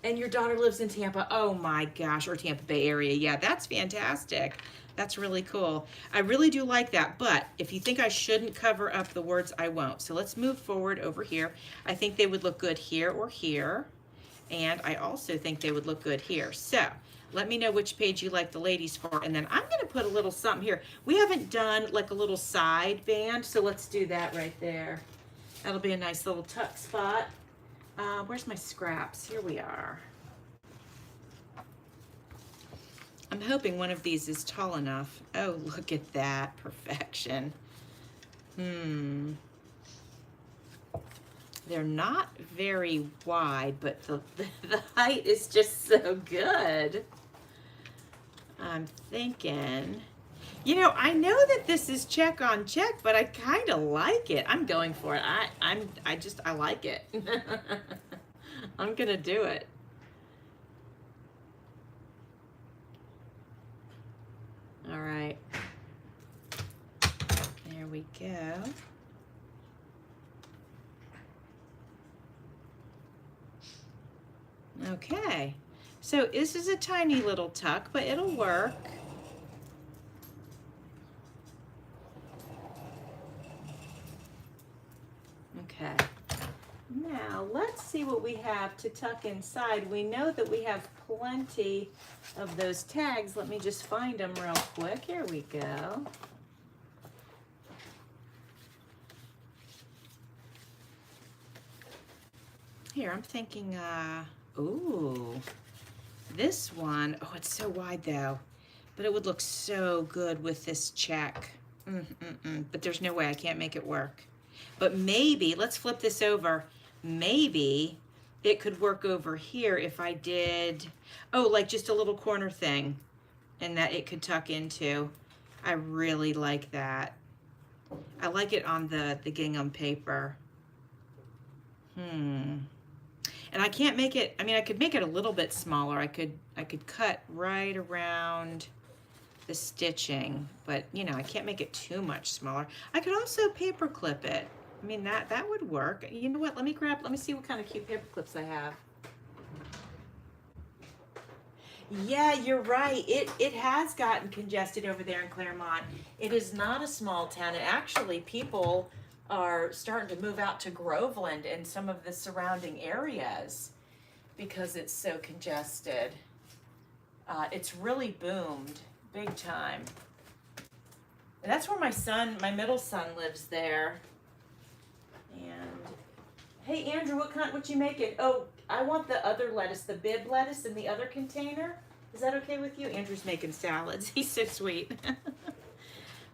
And your daughter lives in Tampa. Oh my gosh, or Tampa Bay area. Yeah, that's fantastic. That's really cool. I really do like that, but if you think I shouldn't cover up the words, I won't. So let's move forward over here. I think they would look good here or here, and I also think they would look good here. So let me know which page you like the ladies for, and then I'm gonna put a little something here. We haven't done like a little side band, so let's do that right there. That'll be a nice little tuck spot. Where's my scraps? Here we are. I'm hoping one of these is tall enough. Oh, look at that, perfection. They're not very wide, but the height is just so good. I'm thinking, you know, I know that this is check on check, but I kind of like it. I'm going for it. I like it. I'm gonna do it. All right, there we go. Okay, so this is a tiny little tuck, but it'll work. Okay, now let's see what we have to tuck inside. We know that we have plenty of those tags. Let me just find them real quick. Here we go. Here, I'm thinking, ooh, this one, oh, it's so wide though, but it would look so good with this check. But there's no way, I can't make it work. But maybe, let's flip this over. Maybe it could work over here if I did, oh, like just a little corner thing and that it could tuck into. I really like that. I like it on the gingham paper. And I can't make it, I mean, I could make it a little bit smaller. I could cut right around the stitching, but you know, I can't make it too much smaller. I could also paper clip it. I mean, that would work. You know what, let me see what kind of cute paper clips I have. Yeah, you're right. It has gotten congested over there in Claremont. It is not a small town, and actually people are starting to move out to Groveland and some of the surrounding areas because it's so congested. It's really boomed big time. And that's where my middle son lives there. And hey Andrew, what you making? Oh, I want the other lettuce, the bib lettuce in the other container. Is that okay with you? Andrew's making salads. He's so sweet.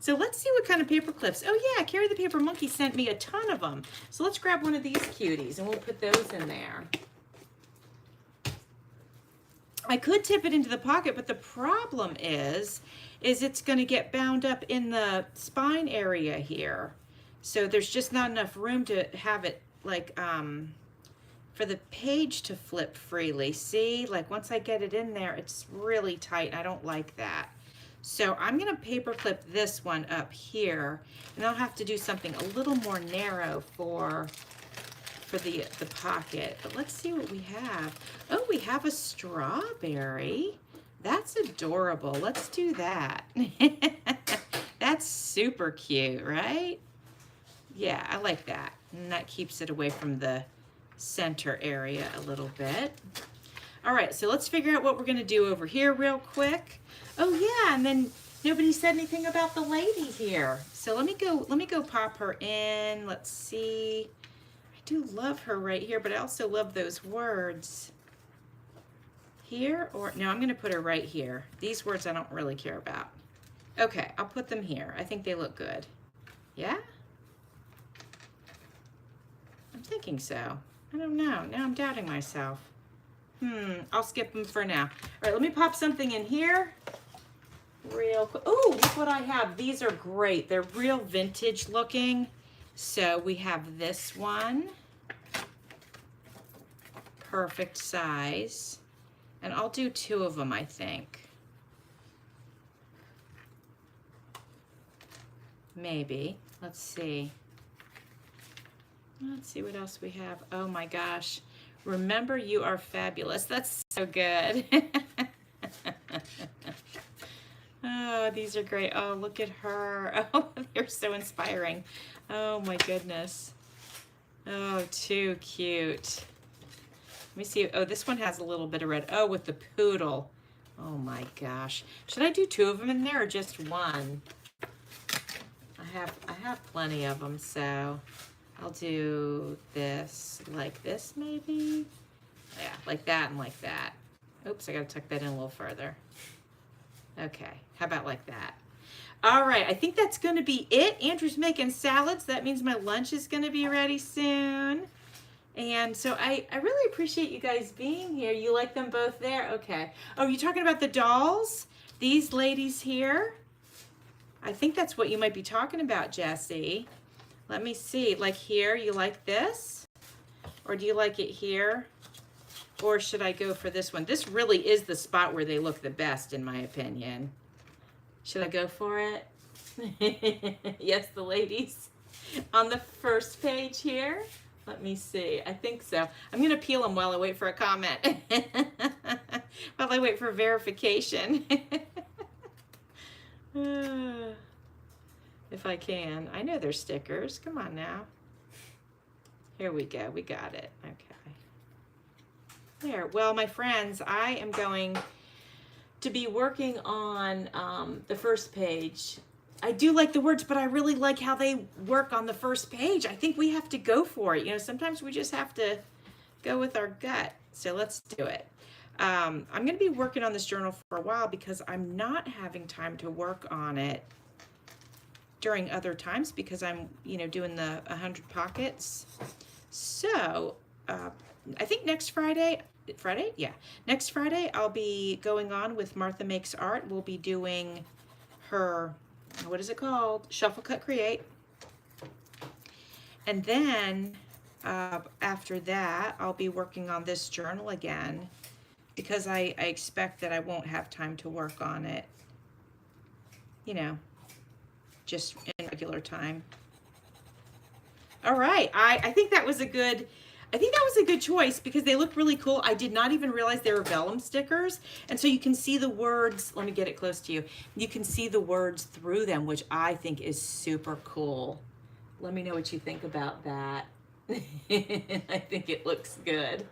So let's see what kind of paper clips. Oh yeah, Carrie the Paper Monkey sent me a ton of them. So let's grab one of these cuties and we'll put those in there. I could tip it into the pocket, but the problem is it's gonna get bound up in the spine area here. So there's just not enough room to have it like, for the page to flip freely. See, like once I get it in there, it's really tight and I don't like that. So I'm gonna paper clip this one up here, and I'll have to do something a little more narrow for the pocket. But let's see what we have. Oh, we have a strawberry. That's adorable. Let's do that. That's super cute, right? Yeah, I like that. And that keeps it away from the center area a little bit. All right, so let's figure out what we're gonna do over here real quick. Oh yeah, and then nobody said anything about the lady here. So let me go pop her in. Let's see. I do love her right here, but I also love those words. Here or no, I'm gonna put her right here. These words I don't really care about. Okay, I'll put them here. I think they look good. Yeah? I'm thinking so. I don't know. Now I'm doubting myself. I'll skip them for now. All right, let me pop something in here real quick. Oh, look what I have. These are great. They're real vintage looking. So we have this one. Perfect size. And I'll do 2 of them, I think. Maybe. Let's see. Let's see what else we have. Oh my gosh. Remember, you are fabulous. That's so good. Oh, these are great. Oh, look at her. Oh, they're so inspiring. Oh my goodness. Oh, too cute. Let me see. Oh, this one has a little bit of red. Oh, with the poodle. Oh my gosh. Should I do 2 of them in there or just 1? I have plenty of them, so I'll do this like this maybe. Yeah, like that and like that. Oops, I gotta tuck that in a little further. Okay, how about like that? All right, I think that's gonna be it. Andrew's making salads. That means my lunch is gonna be ready soon. And so I really appreciate you guys being here. You like them both there? Okay. Oh, you talking about the dolls? These ladies here? I think that's what you might be talking about, Jessie. Let me see. Like here, you like this? Or do you like it here? Or should I go for this one? This really is the spot where they look the best, in my opinion. Should I go for it? Yes, the ladies on the first page here. Let me see. I think so. I'm going to peel them while I wait for a comment. While I wait for verification. If I can. I know they're stickers. Come on now. Here we go. We got it. Okay. There. Well, my friends, I am going to be working on the first page. I do like the words, but I really like how they work on the first page. I think we have to go for it. You know, sometimes we just have to go with our gut. So let's do it. I'm going to be working on this journal for a while because I'm not having time to work on it during other times because I'm, you know, doing the 100 pockets. So I think next Friday, yeah, next Friday I'll be going on with Martha Makes Art. We'll be doing her, what is it called? Shuffle Cut Create. And then after that, I'll be working on this journal again because I expect that I won't have time to work on it, you know, just in regular time. All right, I think that was a good, choice because they look really cool. I did not even realize they were vellum stickers. And so you can see the words, let me get it close to you. You can see the words through them, which I think is super cool. Let me know what you think about that. I think it looks good.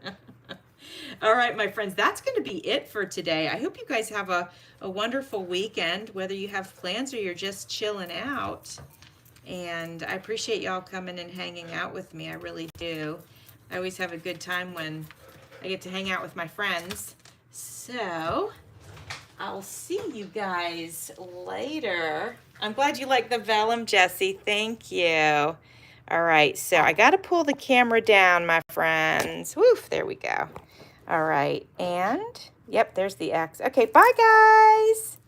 All right, my friends, that's going to be it for today. I hope you guys have a wonderful weekend, whether you have plans or you're just chilling out. And I appreciate y'all coming and hanging out with me. I really do. I always have a good time when I get to hang out with my friends. So I'll see you guys later. I'm glad you like the vellum, Jessie. Thank you. All right, so I got to pull the camera down, my friends. Woof, there we go. All right, and yep, there's the X. Okay, bye, guys.